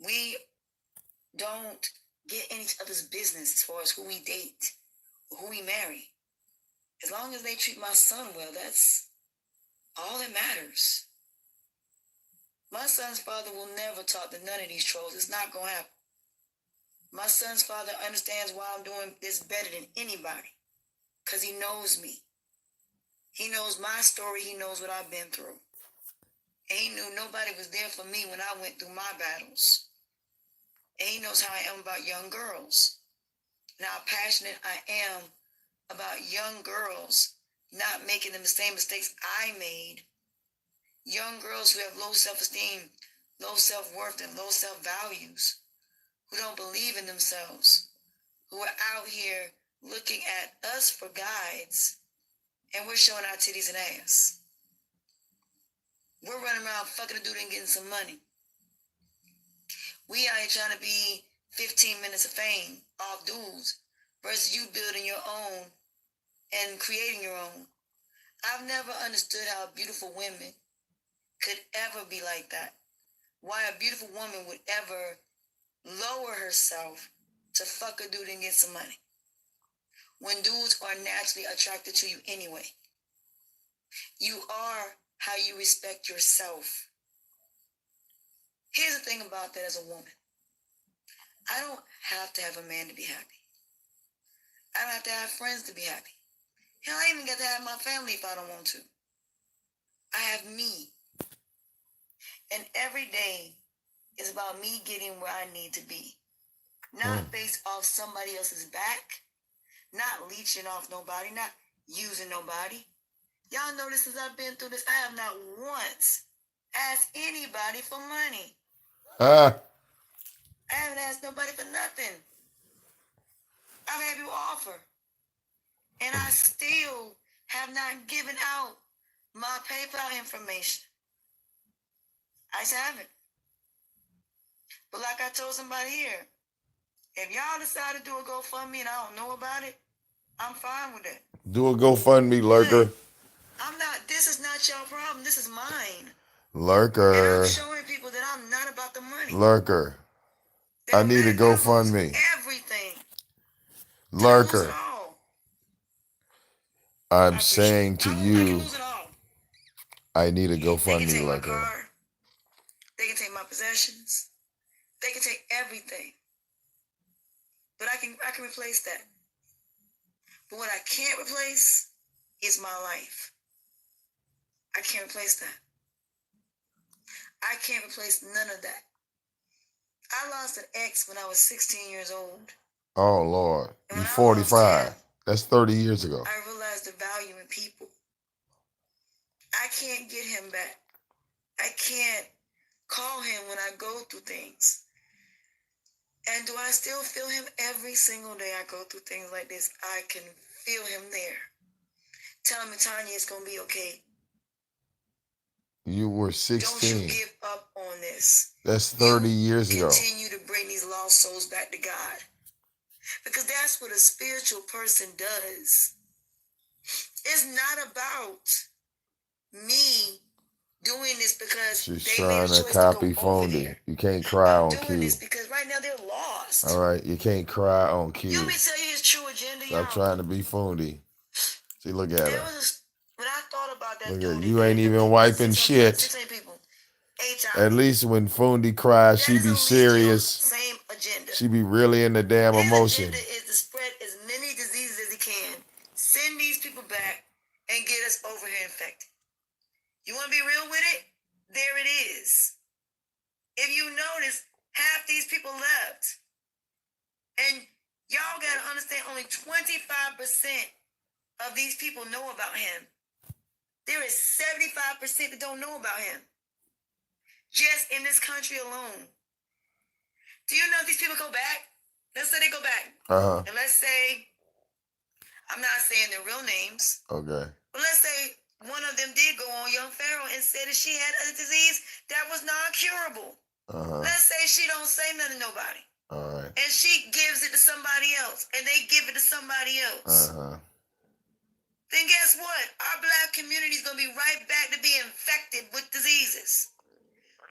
We don't get in each other's business as far as who we date or who we marry. As long as they treat my son well, that's all that matters. My son's father will never talk to none of these trolls. It's not going to happen. My son's father understands why I'm doing this better than anybody. Because he knows me. He knows my story. He knows what I've been through. And he knew nobody was there for me when I went through my battles. And he knows how I am about young girls. And how passionate I am about young girls not making the same mistakes I made. Young girls who have low self-esteem, low self-worth, and low self-values, who don't believe in themselves, who are out here looking at us for guides, and we're showing our titties and ass. We're running around fucking a dude and getting some money. We out here trying to be 15 minutes of fame off dudes versus you building your own and creating your own. I've never understood how beautiful women could ever be like that. Why a beautiful woman would ever lower herself to fuck a dude and get some money when dudes are naturally attracted to you anyway. You are how you respect yourself. Here's the thing about that as a woman. I don't have to have a man to be happy. I don't have to have friends to be happy. Hell, I even get to have my family if I don't want to. I have me. And every day is about me getting where I need to be. Not based off somebody else's back. Not leeching off nobody. Not using nobody. Y'all notice since I've been through this, I have not once asked anybody for money. I haven't asked nobody for nothing. I've had people offer. And I still have not given out my PayPal information. I just haven't. But like I told somebody here, if y'all decide to do a GoFundMe and I don't know about it, I'm fine with it. Do a GoFundMe, lurker. I'm not, this is not your problem. This is mine. Lurker. And I'm showing people that I'm not about the money. Lurker. I need a GoFundMe. Everything. Lurker. I'm saying to you, I need a GoFundMe, Lurker. They can take my possessions. They can take everything. But I can replace that. But what I can't replace is my life. I can't replace that. I can't replace none of that. I lost an ex when I was 16 years old. Oh, Lord. You're 45. That's 30 years ago. I realized the value in people. I can't get him back. I can't call him when I go through things. And do I still feel him every single day I go through things like this? I can feel him there. Telling me, Tanya, it's going to be okay. You were 16. Don't you give up on this. That's 30 years ago. Continue to bring these lost souls back to God. Because that's what a spiritual person does. It's not about me doing this because she's they trying made a to choice copy to go Fondy. You can't cry on Q. I'm doing this because right now they're lost. All right, you can't cry on Q. You want me to tell you his true agenda, Stop trying to be Fondy. See, look at her. When I thought about that, look at you ain't even wiping shit. At least when Fondy cries, she be serious. Same agenda. She be really in the damn emotion. His agenda is to spread as many diseases as he can. Send these people back and get us over here infected. You want to be real with it? There it is. If you notice, half these people left. And y'all got to understand only 25% of these people know about him. There is 75% that don't know about him. Just in this country alone. Do you know if these people go back? Let's say they go back. And let's say, I'm not saying their real names. Okay. But let's say one of them did go on Young Pharaoh and said that she had a disease that was non-curable. Let's say she don't say nothing to nobody. All right. And she gives it to somebody else. And they give it to somebody else. Then guess what? Our black community is going to be right back to being infected with diseases.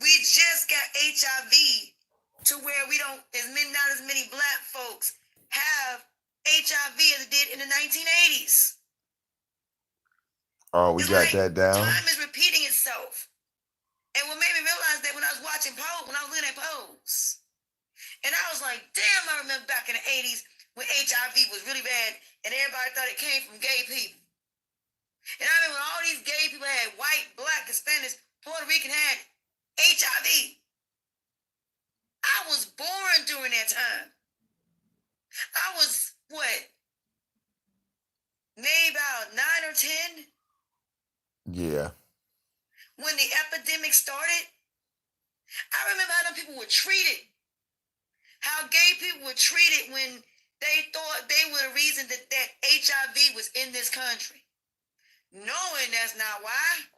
We just got HIV to where we don't, not as many black folks have HIV as it did in the 1980s. Oh, we got that down. Time is repeating itself. And what made me realize that when I was watching Pose, when I was looking at Pose, and I was like, damn, I remember back in the 80s when HIV was really bad and everybody thought it came from gay people. And I remember all these gay people had white, black, Hispanics, Puerto Rican had HIV. I was born during that time. I was, maybe about 9 or 10? Yeah. When the epidemic started, I remember how them people were treated. How gay people were treated when they thought they were the reason that HIV was in this country. Knowing that's not why.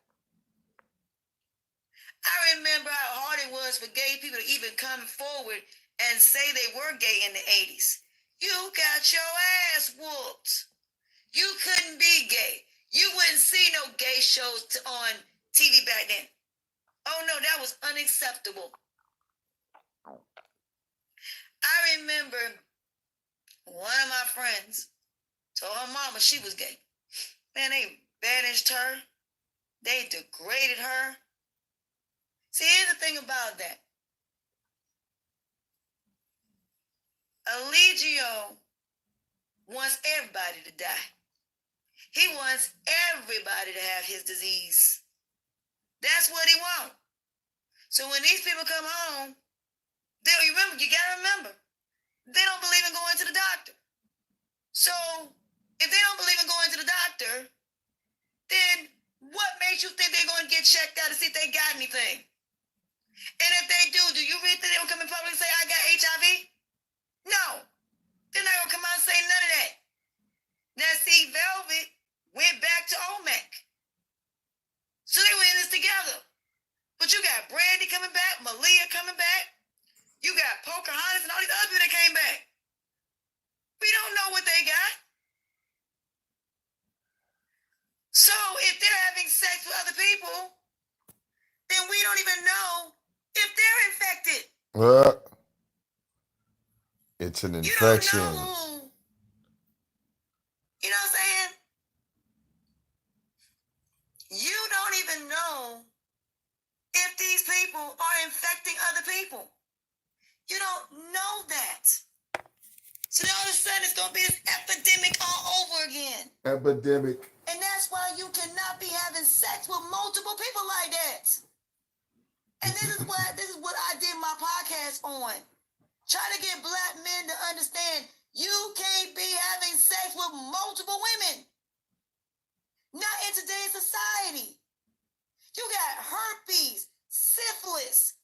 I remember how hard it was for gay people to even come forward and say they were gay in the 80s. You got your ass whooped. You couldn't be gay. You wouldn't see no gay shows on TV back then. Oh no, that was unacceptable. I remember one of my friends told her mama she was gay. Man, they banished her. They degraded her. See, here's the thing about that. Eligio wants everybody to die. He wants everybody to have his disease. That's what he wants. So when these people come home, you gotta remember, they don't believe in going to the doctor. So if they don't believe in going to the doctor, then what makes you think they're going to get checked out to see if they got anything? And if they do you really think they're going to come in public and say, I got HIV? No. They're not going to come out and say none of that. Now, see, Velvet went back to OMAC. So they were in this together. But you got Brandy coming back, Malia coming back. You got Pocahontas and all these other people that came back. We don't know what they got. So if they're having sex with other people, then we don't even know if they're infected. It's an infection. You don't know who. You know what I'm saying? You don't even know if these people are infecting other people. You don't know that. So then all of a sudden it's going to be this epidemic all over again. Epidemic. And that's why you cannot be having sex with multiple people like that. And this is what I did my podcast on. Try to get black men to understand you can't be having sex with multiple women. Not in today's society. You got herpes, syphilis,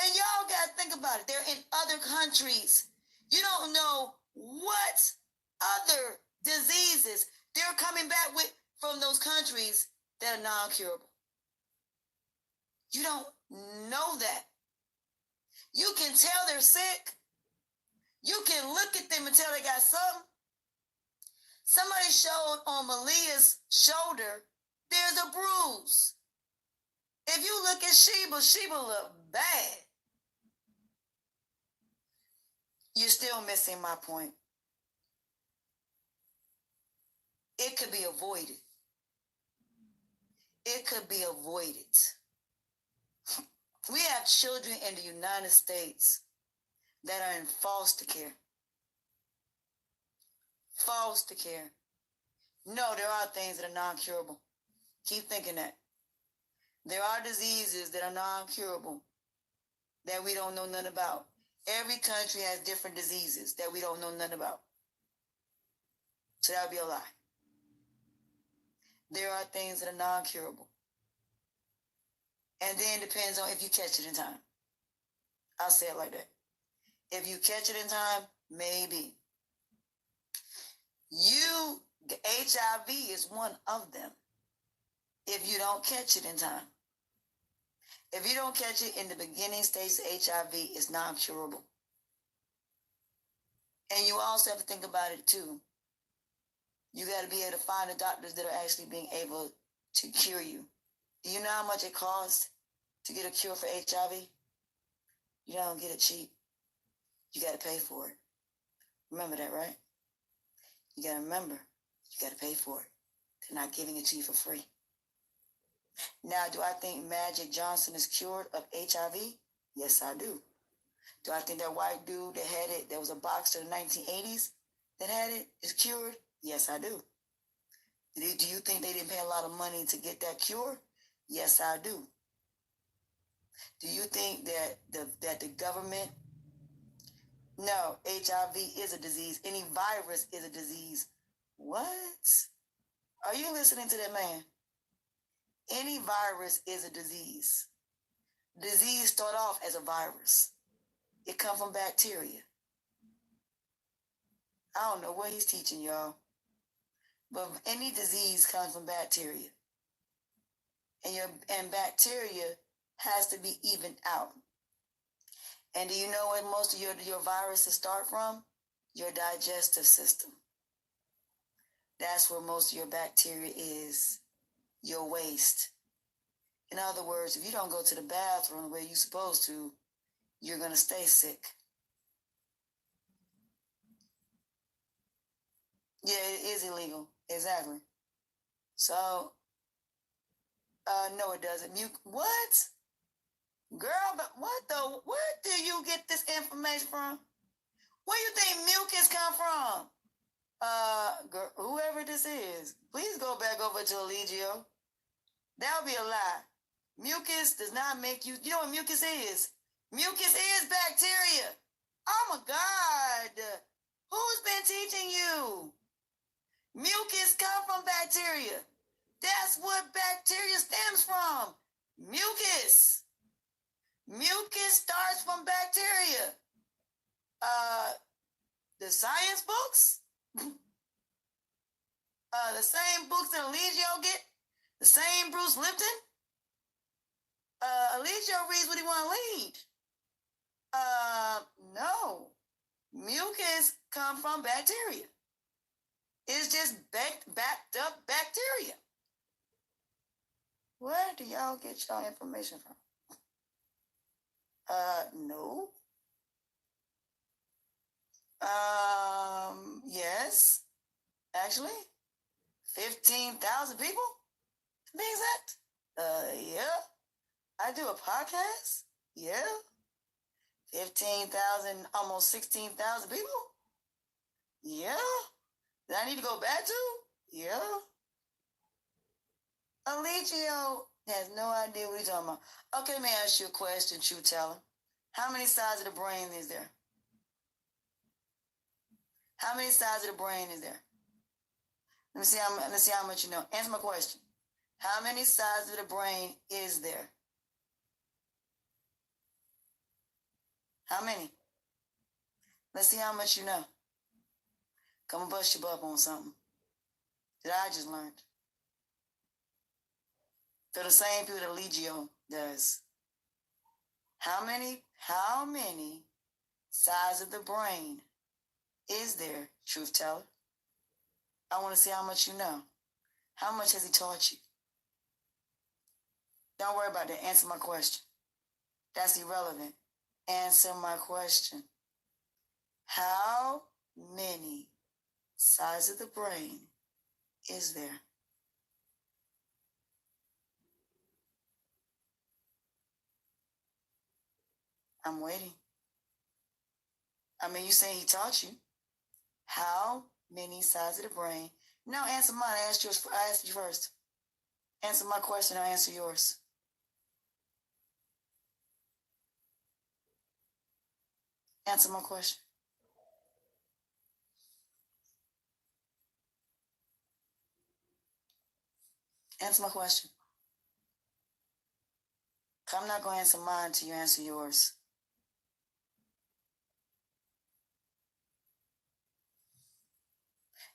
and y'all got to think about it. They're in other countries. You don't know what other diseases they're coming back with from those countries that are non-curable. You don't know that. You can tell they're sick. You can look at them and tell they got something. Somebody showed on Malia's shoulder, there's a bruise. If you look at Sheba look bad. You're still missing my point. It could be avoided. It could be avoided. We have children in the United States that are in foster care. Foster care. No, there are things that are non-curable. Keep thinking that. There are diseases that are non-curable that we don't know nothing about. Every country has different diseases that we don't know nothing about. So that would be a lie. There are things that are non-curable. And then it depends on if you catch it in time. I'll say it like that. If you catch it in time, maybe. HIV is one of them. If you don't catch it in time. If you don't catch it in the beginning stage of HIV, it's non-curable. And you also have to think about it too. You got to be able to find the doctors that are actually being able to cure you. Do you know how much it costs to get a cure for HIV, you don't get it cheap. You got to pay for it. Remember that, right? You got to remember, you got to pay for it. They're not giving it to you for free. Now, do I think Magic Johnson is cured of HIV? Yes, I do. Do I think that white dude that had it, that was a boxer in the 1980s that had it, is cured? Yes, I do. Do you think they didn't pay a lot of money to get that cure? Yes, I do. Do you think that the government... No, HIV is a disease. Any virus is a disease. What? Are you listening to that man? Any virus is a disease. Disease start off as a virus. It comes from bacteria. I don't know what he's teaching y'all, but any disease comes from bacteria. And bacteria has to be evened out. And do you know where most of your viruses start from? Your digestive system. That's where most of your bacteria is. Your waste. In other words, if you don't go to the bathroom the way you're supposed to, you're going to stay sick. Yeah, it is illegal. Exactly. So, no, it doesn't. What? Girl, but where do you get this information from? Where do you think mucus come from? Girl, whoever this is, please go back over to Eligio. That would be a lie. Mucus does not make you... You know what mucus is? Mucus is bacteria. Oh my God. Who's been teaching you? Mucus comes from bacteria. That's what bacteria stems from. Mucus. Mucus starts from bacteria. The science books? The same books that Eligio get? The same Bruce Lipton? Eligio reads what he want to read. No. Mucus come from bacteria. It's just backed up bacteria. Where do y'all get y'all information from? No. Yes. Actually, 15,000 people? To be exact? Yeah. I do a podcast? Yeah. 15,000, almost 16,000 people? Yeah. That I need to go back to? Yeah. Eligio has no idea what he's talking about. Okay, let me ask you a question, True Teller. How many sides of the brain is there? How many sides of the brain is there? Let's see how much you know. Answer my question. How many sides of the brain is there? How many? Let's see how much you know. Come and bust your butt on something that I just learned. For the same people that Eligio does. How many sides of the brain is there, Truth Teller? I want to see how much you know. How much has he taught you? Don't worry about that. Answer my question. That's irrelevant. Answer my question. How many sides of the brain is there? I'm waiting. I mean, you saying he taught you. How many sides of the brain? No, answer mine. I asked you first. Answer my question, I'll answer yours. Answer my question. Answer my question. I'm not going to answer mine until you answer yours.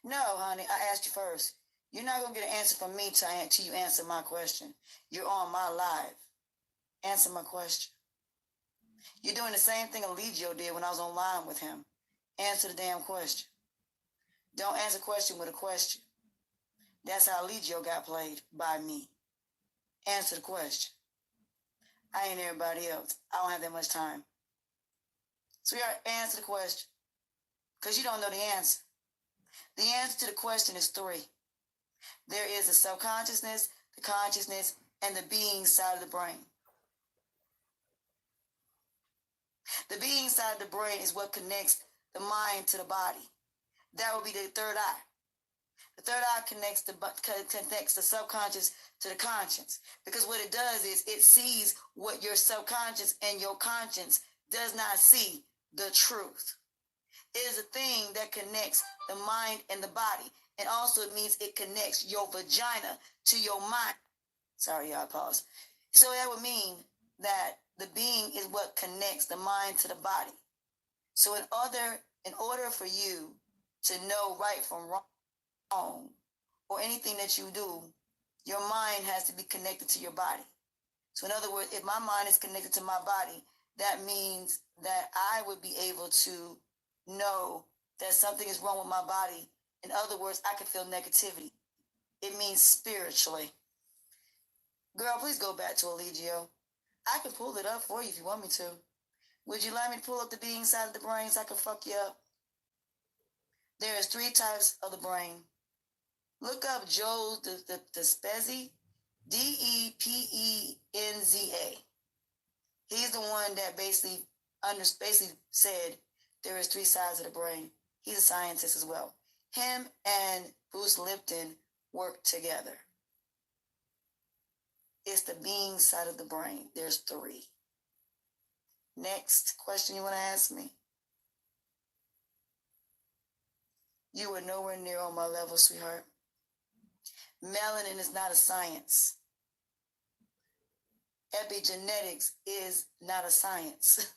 No, honey, I asked you first. You're not going to get an answer from me till you answer my question. You're on my live. Answer my question. You're doing the same thing Eligio did when I was online with him. Answer the damn question. Don't answer a question with a question. That's how Eligio got played by me. Answer the question. I ain't everybody else. I don't have that much time. So we are answer the question. Because you don't know the answer. The answer to the question is 3. There is the subconsciousness, the consciousness, and the being side of the brain. The being side of the brain is what connects the mind to the body. That would be the third eye. The third eye connects the subconscious to the conscious. Because what it does is it sees what your subconscious and your conscience does not see, the truth. It is a thing that connects the mind and the body. And also it means it connects your vagina to your mind. Sorry, y'all, pause. So that would mean that the being is what connects the mind to the body. So in order for you to know right from wrong or anything that you do, your mind has to be connected to your body. So in other words, if my mind is connected to my body, that means that I would be able to know that something is wrong with my body. In other words, I can feel negativity. It means spiritually. Girl, please go back to Allegio. I can pull it up for you if you want me to. Would you like me to pull up the being side of the brain so I can fuck you up? There is 3 types of the brain. Look up Joe Dispenza, Depenza. He's the one that basically said there is 3 sides of the brain. He's a scientist as well. Him and Bruce Lipton work together. It's the being side of the brain. There's 3. Next question you want to ask me? You were nowhere near on my level, sweetheart. Melanin is not a science. Epigenetics is not a science.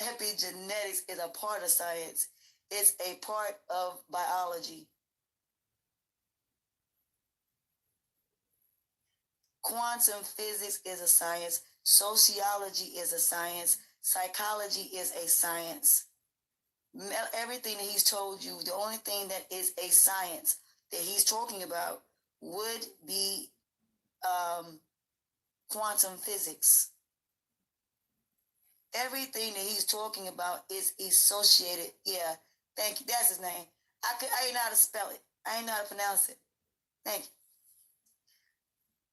Epigenetics is a part of science. It's a part of biology. Quantum physics is a science. Sociology is a science. Psychology is a science. Everything that he's told you, the only thing that is a science that he's talking about would be quantum physics. Everything that he's talking about is associated. Yeah, thank you. That's his name. I ain't know how to spell it. I ain't know how to pronounce it. Thank you.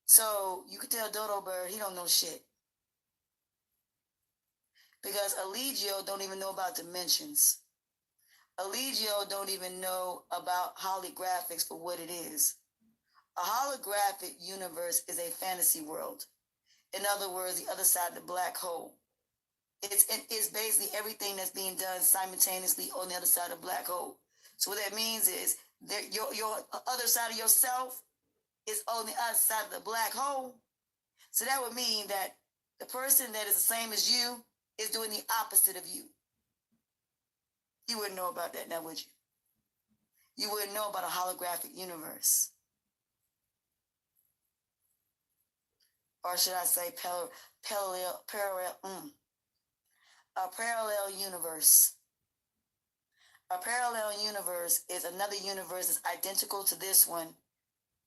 So you can tell Dodo Bird he don't know shit. Because Allegio don't even know about dimensions. Allegio don't even know about holographics for what it is. A holographic universe is a fantasy world. In other words, the other side of the black hole. It's basically everything that's being done simultaneously on the other side of the black hole. So what that means is that your other side of yourself is on the other side of the black hole. So that would mean that the person that is the same as you is doing the opposite of you. You wouldn't know about that now, would you? You wouldn't know about a holographic universe. Or should I say a parallel universe. A parallel universe is another universe that's identical to this one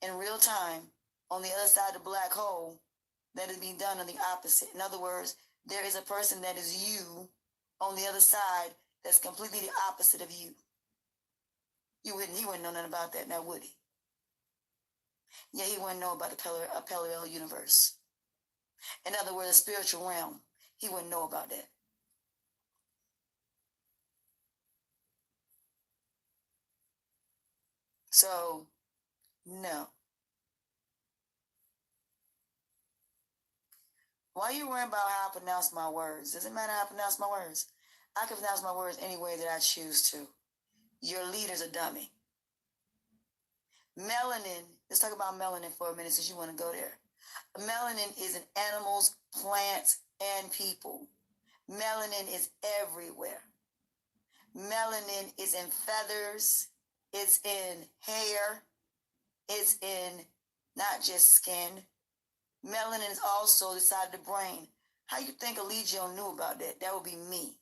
in real time on the other side of the black hole that is being done on the opposite. In other words, there is a person that is you on the other side that's completely the opposite of you. He wouldn't know nothing about that now, would he? Yeah, he wouldn't know about a parallel universe. In other words, a spiritual realm. He wouldn't know about that. So, no. Why are you worrying about how I pronounce my words? Does it matter how I pronounce my words? I can pronounce my words any way that I choose to. Your leader's a dummy. Melanin, let's talk about melanin for a minute since you want to go there. Melanin is in animals, plants, and people. Melanin is everywhere. Melanin is in feathers. It's in hair. It's in not just skin. Melanin is also the side of the brain. How you think Allegio knew about that? That would be me.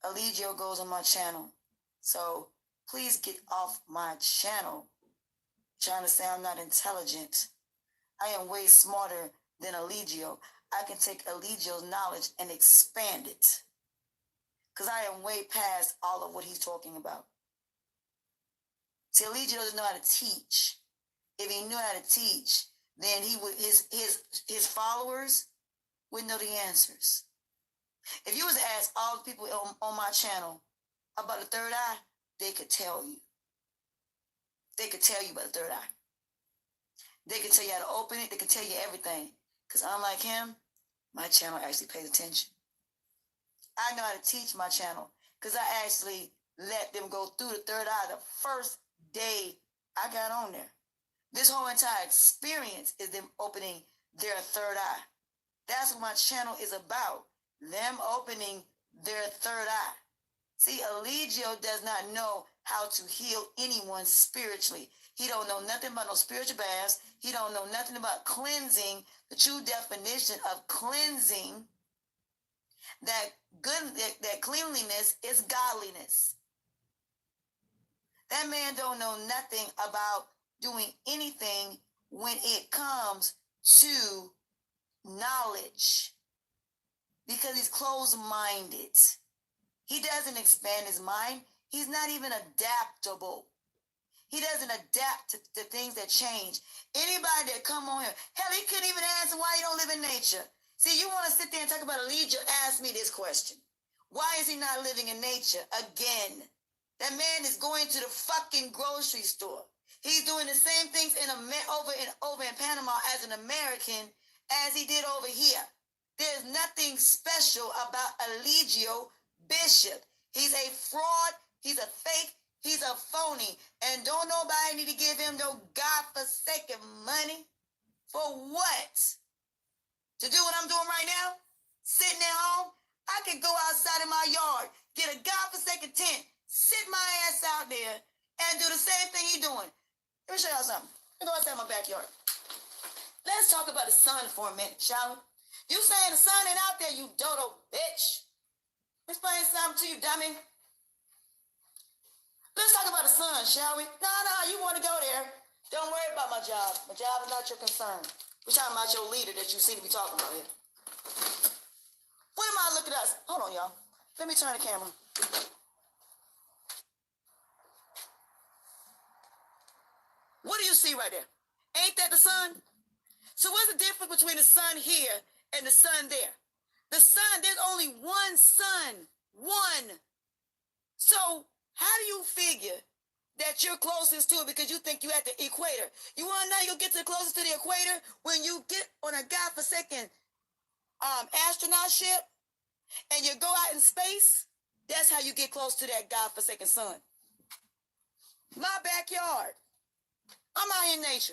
Allegio goes on my channel. So please get off my channel. Trying to say I'm not intelligent. I am way smarter than Allegio. I can take Eligio's knowledge and expand it. Because I am way past all of what he's talking about. See, Eligio doesn't know how to teach. If he knew how to teach, then he would his followers would know the answers. If you was to ask all the people on my channel about the third eye, they could tell you. They could tell you about the third eye. They could tell you how to open it. They could tell you everything. Because unlike him, my channel actually pays attention. I know how to teach my channel because I actually let them go through the third eye the first day I got on there. This whole entire experience is them opening their third eye. That's what my channel is about. Them opening their third eye. See, Eligio does not know how to heal anyone spiritually. He don't know nothing about no spiritual baths. He don't know nothing about cleansing. The true definition of cleansing, that cleanliness is godliness. That man don't know nothing about doing anything when it comes to knowledge because he's closed-minded. He doesn't expand his mind. He's not even adaptable. He doesn't adapt to things that change. Anybody that come on here, hell, he couldn't even answer why he don't live in nature. See, you want to sit there and talk about Eligio, ask me this question. Why is he not living in nature again? That man is going to the fucking grocery store. He's doing the same things over in Panama as an American as he did over here. There's nothing special about Eligio Bishop. He's a fraud. He's a fake. He's a phony. And don't nobody need to give him no godforsaken money. For what? To do what I'm doing right now? Sitting at home? I could go outside in my yard, get a godforsaken tent, sit my ass out there, and do the same thing he's doing. Let me show y'all something. Let me go outside my backyard. Let's talk about the sun for a minute, shall we? You saying the sun ain't out there, you dodo bitch. Explain something to you, dummy. Let's talk about the sun, shall we? No, you want to go there. Don't worry about my job. My job is not your concern. We're talking about your leader that you seem to be talking about here. What am I looking at? Hold on, y'all. Let me turn the camera. What do you see right there? Ain't that the sun? So what's the difference between the sun here and the sun there? The sun, there's only one sun. One. So how do you figure that you're closest to it because you think you're at the equator? You want to know you'll get to the closest to the equator when you get on a godforsaken astronaut ship and you go out in space? That's how you get close to that godforsaken sun. My backyard. I'm out in nature.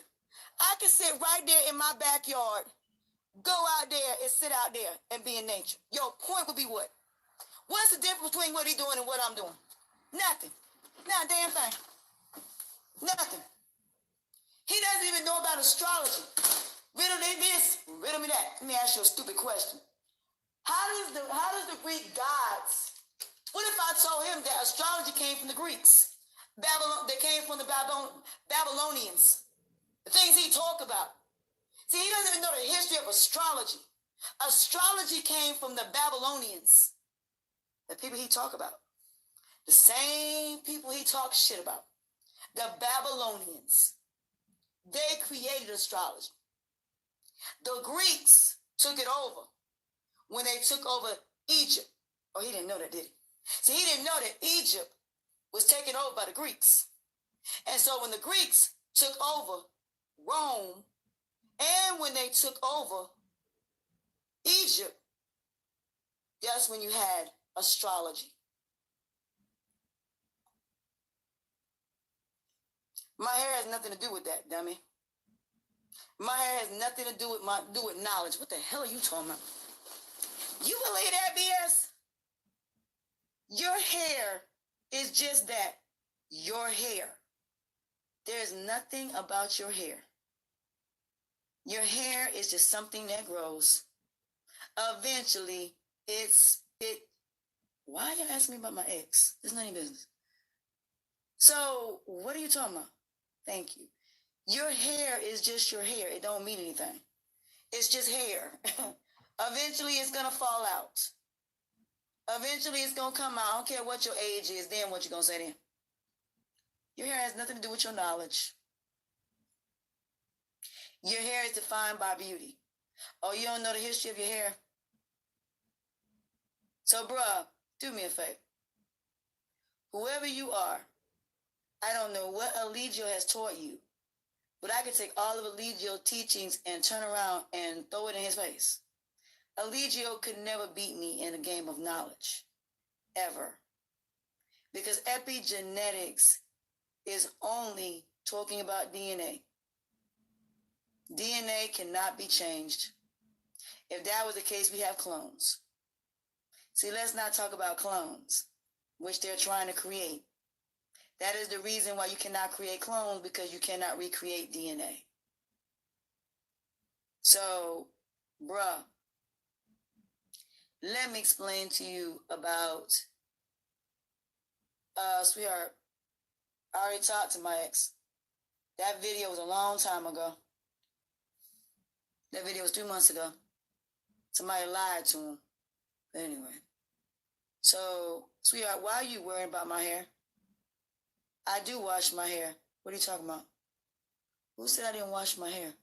I can sit right there in my backyard, go out there and sit out there and be in nature. Your point would be what? What's the difference between what he's doing and what I'm doing? Nothing. Not a damn thing. Nothing. He doesn't even know about astrology. Riddle me this, riddle me that. Let me ask you a stupid question. How does the Greek gods, what if I told him that astrology came from the Greeks? They came from the Babylonians. The things he talk about. See, he doesn't even know the history of astrology. Astrology came from the Babylonians. The people he talk about. The same people he talks shit about. The Babylonians. They created astrology. The Greeks took it over when they took over Egypt. Oh, he didn't know that, did he? See, he didn't know that Egypt was taken over by the Greeks. And so when the Greeks took over Rome, and when they took over Egypt, that's when you had astrology. My hair has nothing to do with that, dummy. My hair has nothing to do with knowledge. What the hell are you talking about? You believe that BS? Your hair is just that, your hair. There's nothing about your hair. Your hair is just something that grows. Eventually, why are you asking me about my ex? It's none of your business. So, what are you talking about? Thank you. Your hair is just your hair. It don't mean anything. It's just hair. Eventually, it's going to fall out. Eventually, it's going to come out. I don't care what your age is. Then what you going to say then? Your hair has nothing to do with your knowledge. Your hair is defined by beauty. Oh, you don't know the history of your hair? So, bruh, do me a favor. Whoever you are, I don't know what Allegio has taught you, but I can take all of Allegio's teachings and turn around and throw it in his face. Allegio could never beat me in a game of knowledge, ever. Because epigenetics is only talking about DNA. DNA cannot be changed. If that was the case, we have clones. See, let's not talk about clones, which they're trying to create. That is the reason why you cannot create clones, because you cannot recreate DNA. So, bruh, let me explain to you about, sweetheart, I already talked to my ex. That video was a long time ago. That video was 2 months ago. Somebody lied to him. But anyway. So, sweetheart, why are you worrying about my hair? I do wash my hair. What are you talking about? Who said I didn't wash my hair?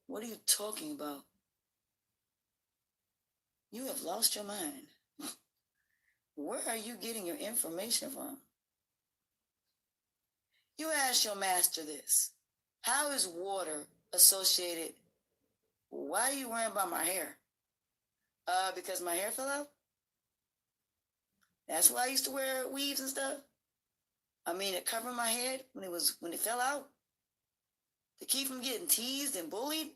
What are you talking about? You have lost your mind. Where are you getting your information from? You ask your master this. How is water associated? Why are you worrying about my hair? Because my hair fell out? That's why I used to wear weaves and stuff. I mean, it covered my head when it fell out. To keep from getting teased and bullied.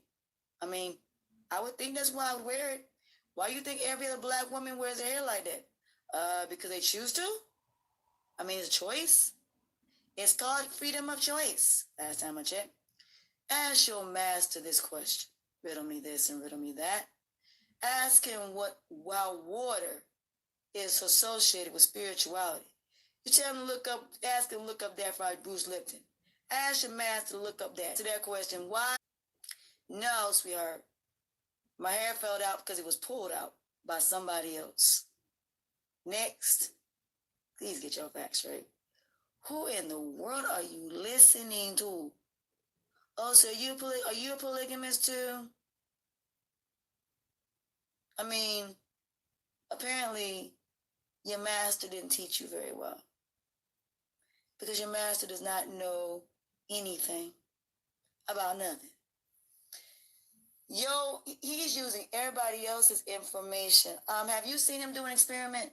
I mean, I would think that's why I would wear it. Why do you think every other black woman wears their hair like that? Because they choose to? I mean, it's a choice. It's called freedom of choice. Last time I checked. Ask your master this question. Riddle me this and riddle me that. Ask him why water is associated with spirituality. You tell him to ask him to look up that by Bruce Lipton. Ask your master to look up that. To that question, why? No, sweetheart. My hair fell out because it was pulled out by somebody else. Next. Please get your facts straight. Who in the world are you listening to? Oh, so are you a polygamist too? I mean, apparently your master didn't teach you very well. Because your master does not know anything about nothing. He's using everybody else's information. Have you seen him do an experiment?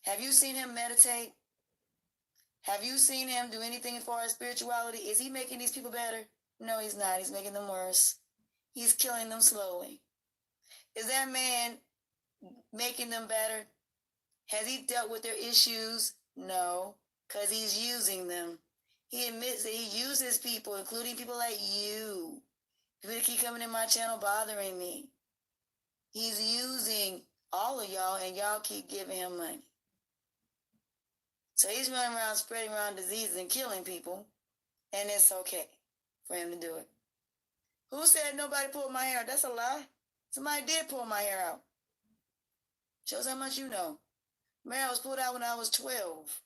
Have you seen him meditate? Have you seen him do anything as far as spirituality? Is he making these people better? No, he's not. He's making them worse. He's killing them slowly. Is that man making them better? Has he dealt with their issues? No, because he's using them. He admits that he uses people, including people like you. People that keep coming in my channel bothering me. He's using all of y'all, and y'all keep giving him money. So he's running around spreading around diseases and killing people, and it's okay for him to do it. Who said nobody pulled my hair out? That's a lie. Somebody did pull my hair out. Shows how much you know. My hair was pulled out when I was 12.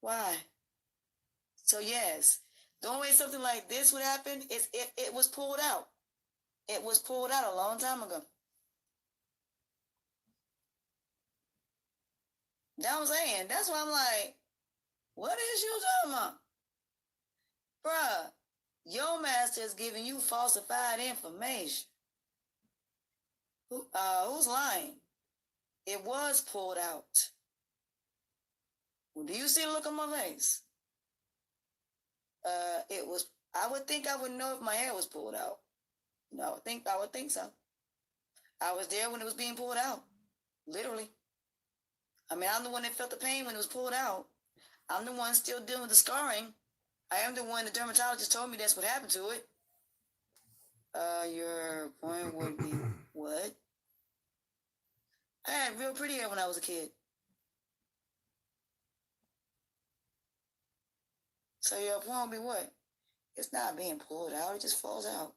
Why? So yes, the only way something like this would happen is if it was pulled out. It was pulled out a long time ago. That's what I'm saying. That's why I'm like, what is you talking about? Bruh, your master is giving you falsified information. Who's lying? It was pulled out. Well, do you see the look on my face? I would think I would know if my hair was pulled out. No, I would think so. I was there when it was being pulled out. Literally. I mean, I'm the one that felt the pain when it was pulled out. I'm the one still dealing with the scarring. I am the one the dermatologist told me that's what happened to it. Your point would be what? I had real pretty hair when I was a kid. So your point would be what? It's not being pulled out. It just falls out.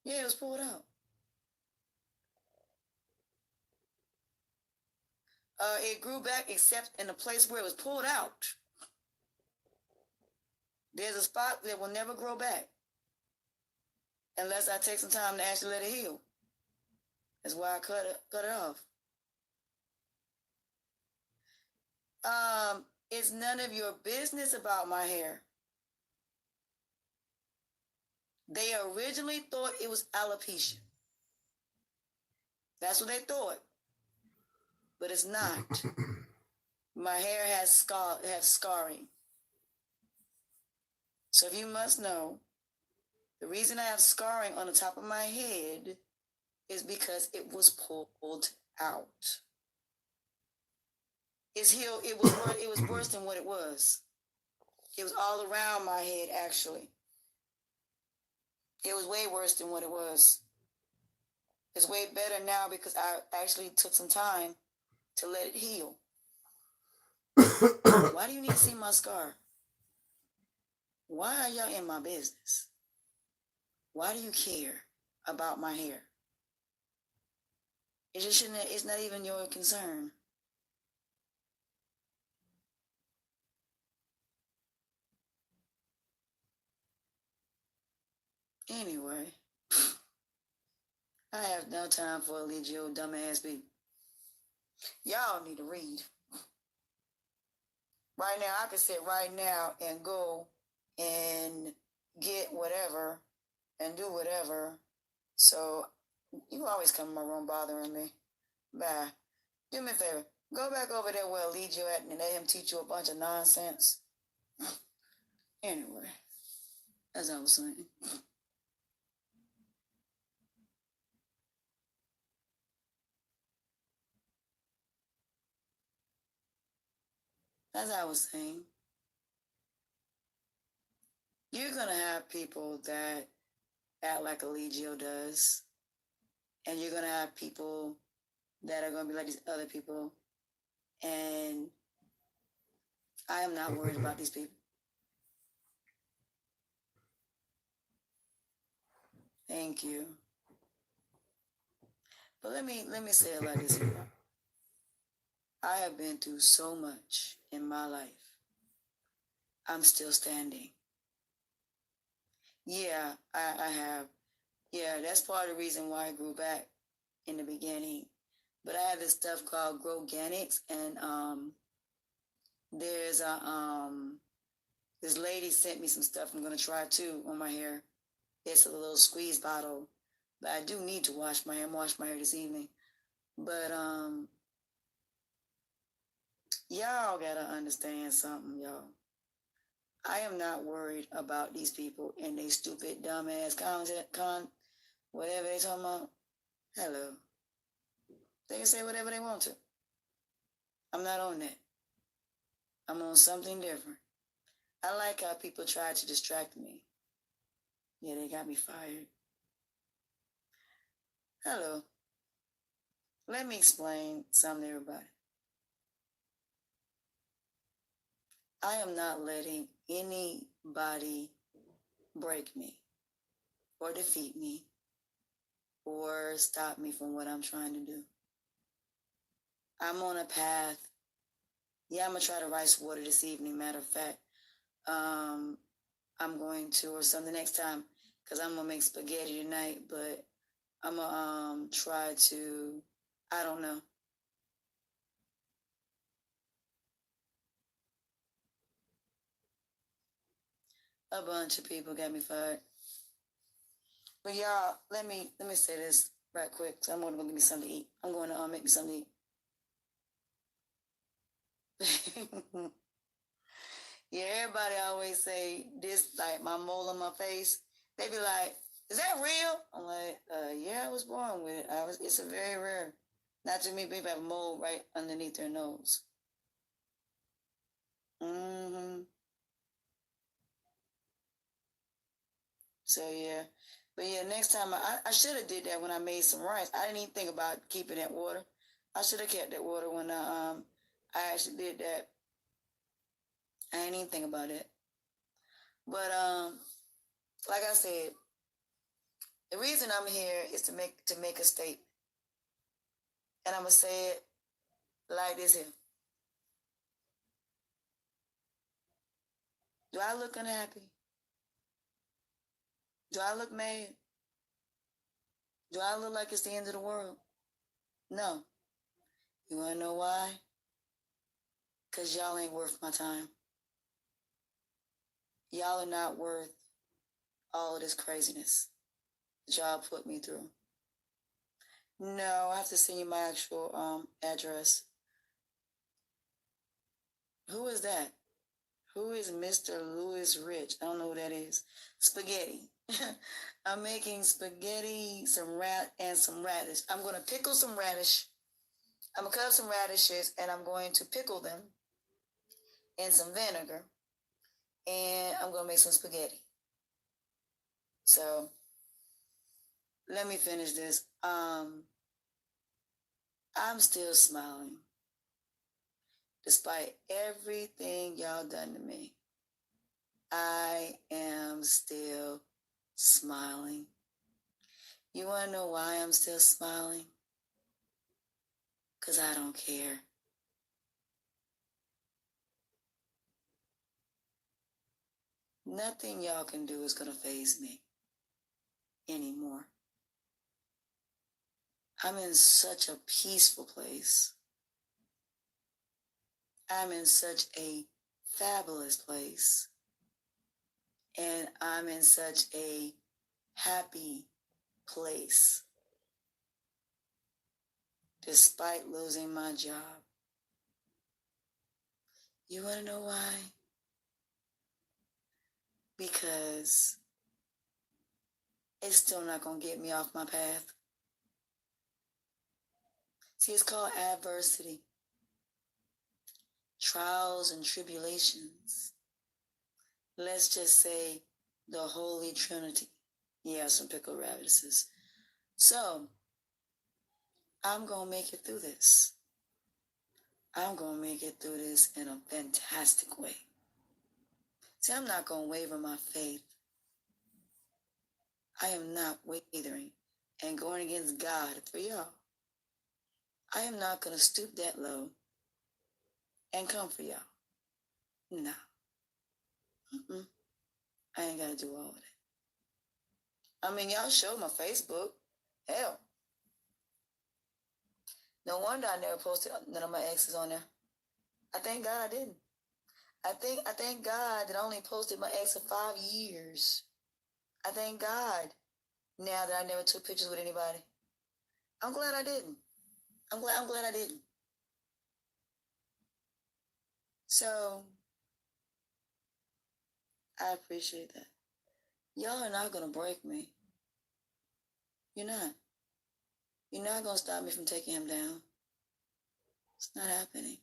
Yeah, it was pulled out. It grew back except in the place where it was pulled out. There's a spot that will never grow back unless I take some time to actually let it heal. That's why I cut it off. It's none of your business about my hair. They originally thought it was alopecia. That's what they thought. But it's not. My hair has scarring. So if you must know, the reason I have scarring on the top of my head is because it was pulled out. It's healed. It was worse than what it was. It was all around my head, actually. It was way worse than what it was. It's way better now because I actually took some time to let it heal. Why do you need to see my scar? Why are y'all in my business? Why do you care about my hair? It just shouldn't. It's not even your concern. Anyway, I have no time for Eligio dumbass people. Y'all need to read. Right now, I can sit right now and go and get whatever and do whatever. So you always come in my room bothering me. Bye. Do me a favor. Go back over there where Eligio at and let him teach you a bunch of nonsense. Anyway, as I was saying. As I was saying, you're going to have people that act like Eligio does. And you're going to have people that are going to be like these other people. And I am not worried about these people. Thank you. But let me say it like this. I have been through so much in my life. I'm still standing. Yeah, I have. Yeah, that's part of the reason why I grew back in the beginning. But I have this stuff called Growganics, and there's a this lady sent me some stuff I'm gonna try too on my hair. It's a little squeeze bottle, but I do need to wash my hair. I'm wash my hair this evening. But y'all gotta understand something, y'all. I am not worried about these people and they stupid, dumbass whatever they talking about. Hello. They can say whatever they want to. I'm not on that. I'm on something different. I like how people try to distract me. Yeah, they got me fired. Hello. Let me explain something to everybody. I am not letting anybody break me or defeat me or stop me from what I'm trying to do. I'm on a path. Yeah, I'm going to try to rice water this evening. Matter of fact, I'm going to, or something next time, because I'm going to make spaghetti tonight, but I'm going to try to, I don't know. A bunch of people got me fired. But y'all, let me say this right quick, because I'm going to go get me something to eat. I'm going to make me something to eat. Yeah, everybody always say this, like my mole on my face. They be like, "Is that real?" I'm like, "Yeah, I was born with it. It's a very rare. Not too many people have a mole right underneath their nose." Mm-hmm. So yeah, but yeah, next time I should have did that when I made some rice. I didn't even think about keeping that water. I should have kept that water when I actually did that. I didn't even think about it. But like I said, The reason I'm here is to make a statement. And I'm going to say it like this here. Do I look unhappy? Do I look mad? Do I look like it's the end of the world? No. You want to know why? Because y'all ain't worth my time. Y'all are not worth all of this craziness that y'all put me through. No, I have to send you my actual address. Who is that? Who is Mr. Louis Rich? I don't know who that is. Spaghetti. I'm making spaghetti, some radish. I'm going to pickle some radish. I'm going to cut up some radishes and I'm going to pickle them in some vinegar. And I'm going to make some spaghetti. So, let me finish this. I'm still smiling. Despite everything y'all done to me, I am still smiling. You want to know why I'm still smiling? Because I don't care. Nothing y'all can do is going to faze me anymore. I'm in such a peaceful place. I'm in such a fabulous place. And I'm in such a happy place. Despite losing my job. You want to know why? Because it's still not going to get me off my path. See, it's called adversity. Trials and tribulations. Let's just say the Holy Trinity. Yeah, some pickled radishes. So, I'm going to make it through this. I'm going to make it through this in a fantastic way. See, I'm not going to waver my faith. I am not wavering and going against God for y'all. I am not going to stoop that low and come for y'all. No. I ain't got to do all of that. I mean, y'all showed my Facebook. Hell. No wonder I never posted none of my exes on there. I thank God I didn't. I thank God that I only posted my ex for 5 years. I thank God now that I never took pictures with anybody. I'm glad I didn't. I'm glad I didn't. So I appreciate that. Y'all are not gonna break me. You're not. You're not gonna stop me from taking him down. It's not happening.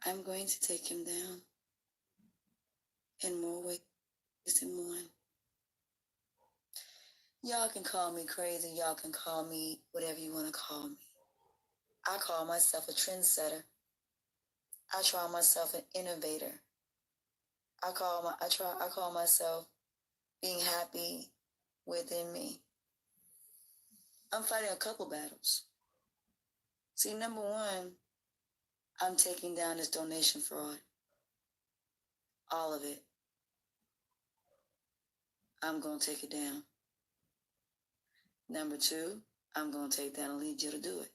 I'm going to take him down in more ways than one. Y'all can call me crazy. Y'all can call me whatever you want to call me. I call myself a trendsetter. I call myself an innovator. I call myself being happy within me. I'm fighting a couple battles. See, number one, I'm taking down this donation fraud. All of it. I'm going to take it down. Number two, I'm going to take down Allegio to do it.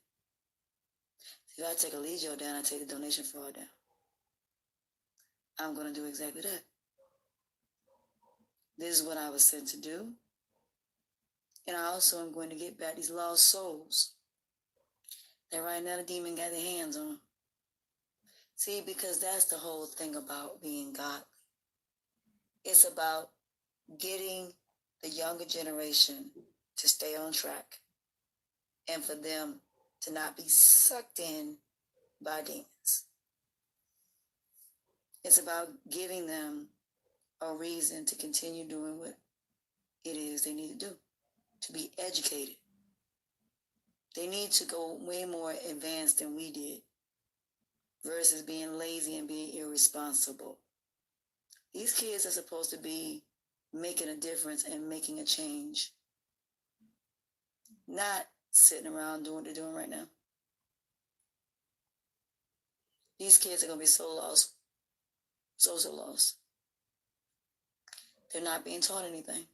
If I take Allegio down, I take the donation fraud down. I'm going to do exactly that. This is what I was sent to do. And I also am going to get back these lost souls that right now the demon got their hands on. See, because that's the whole thing about being godly. It's about getting the younger generation to stay on track and for them to not be sucked in by demons. It's about giving them a reason to continue doing what it is they need to do, to be educated. They need to go way more advanced than we did versus being lazy and being irresponsible. These kids are supposed to be making a difference and making a change not sitting around doing what they're doing right now. These kids are going to be so lost. So lost. They're not being taught anything.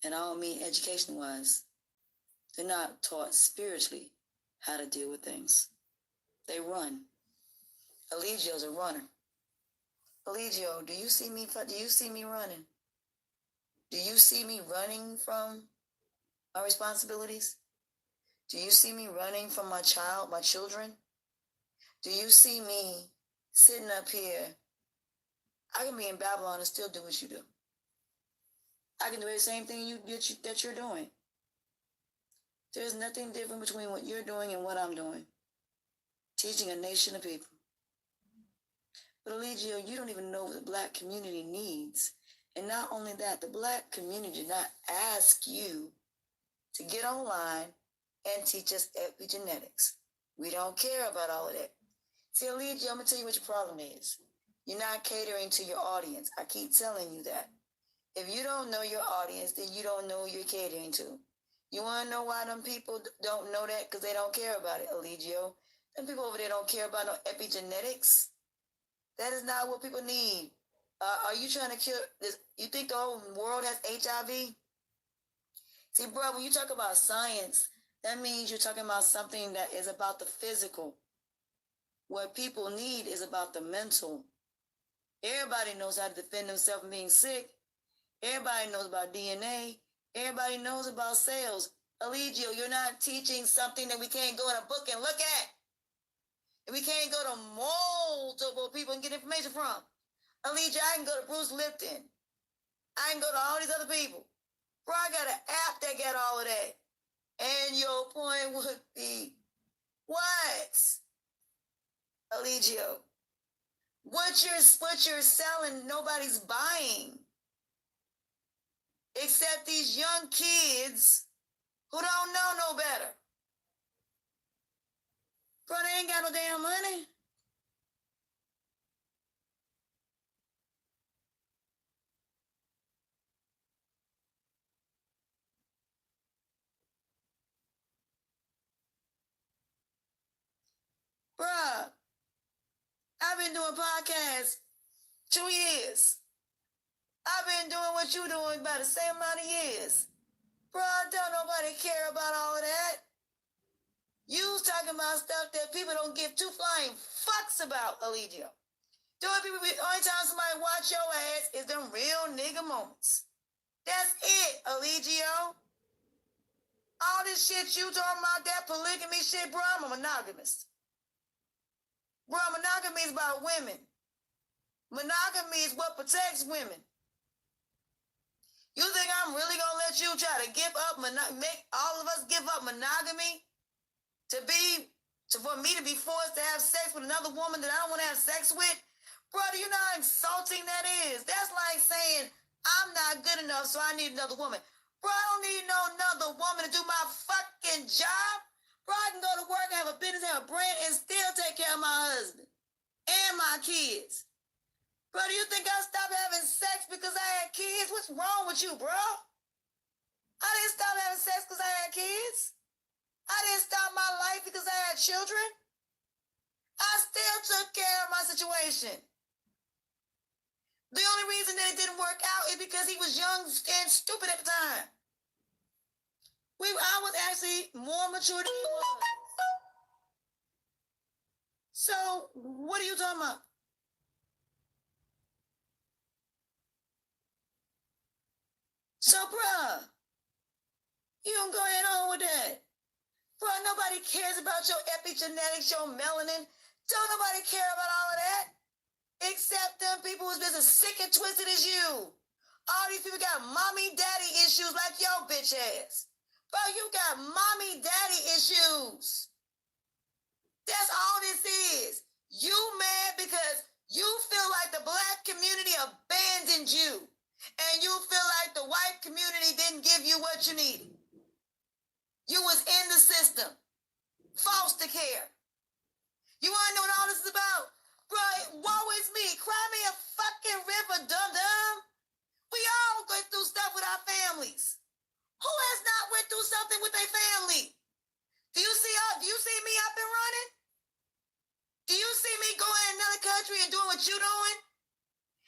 And I don't mean education-wise. They're not taught spiritually how to deal with things. They run. Eligio's a runner. Eligio, do you see me running? Do you see me running from my responsibilities? Do you see me running from my children? Do you see me sitting up here? I can be in Babylon and still do what you do. I can do the same thing that you're doing. There's nothing different between what you're doing and what I'm doing. Teaching a nation of people. But Eligio, you don't even know what the Black community needs. And not only that, the Black community did not ask you to get online and teach us epigenetics. We don't care about all of that. See, Eligio, I'm going to tell you what your problem is. You're not catering to your audience. I keep telling you that. If you don't know your audience, then you don't know who you're catering to. You want to know why them people don't know that? Because they don't care about it, Eligio. Them people over there don't care about no epigenetics. That is not what people need. Are you trying to cure this? You think the whole world has HIV? See, bro, when you talk about science, that means you're talking about something that is about the physical. What people need is about the mental. Everybody knows how to defend themselves from being sick. Everybody knows about DNA. Everybody knows about cells. Eligio, you're not teaching something that we can't go in a book and look at. And we can't go to multiple people and get information from. Eligio, I can go to Bruce Lipton. I can go to all these other people. Bro, I got an app that got all of that. And your point would be, what? Eligio, what you're selling, nobody's buying. Except these young kids who don't know no better. Bro, they ain't got no damn money. Bruh, I've been doing podcasts 2 years. I've been doing what you're doing about the same amount of years. Bruh, don't nobody care about all of that. You's talking about stuff that people don't give two flying fucks about, Eligio. The only time somebody watch your ass is them real nigga moments. That's it, Eligio. All this shit you talking about, that polygamy shit, bro, I'm a monogamist. Bro, monogamy is about women. Monogamy is what protects women. You think I'm really gonna let you try to give up, make all of us give up monogamy for me to be forced to have sex with another woman that I don't want to have sex with? Bro, do you know how insulting that is? That's like saying, I'm not good enough, so I need another woman. Bro, I don't need no another woman to do my fucking job. Bro, I can go to work, have a business, have a brand, and still take care of my husband and my kids. Bro, do you think I stopped having sex because I had kids? What's wrong with you, bro? I didn't stop having sex because I had kids. I didn't stop my life because I had children. I still took care of my situation. The only reason that it didn't work out is because he was young and stupid at the time. I was actually more mature than he was. So, what are you talking about? So, bruh, you don't go ahead on with that. Bruh, nobody cares about your epigenetics, your melanin. Don't nobody care about all of that. Except them people who's just as sick and twisted as you. All these people got mommy-daddy issues like your bitch ass. Bro, you got mommy-daddy issues. That's all this is. You mad because you feel like the Black community abandoned you. And you feel like the white community didn't give you what you needed. You was in the system. Foster care. You want to know what all this is about? Bro, woe is me. Cry me a fucking river, dum-dum. We all go through stuff with our families. Who has not went through something with their family? Do you see me up and running? Do you see me going in another country and doing what you're doing?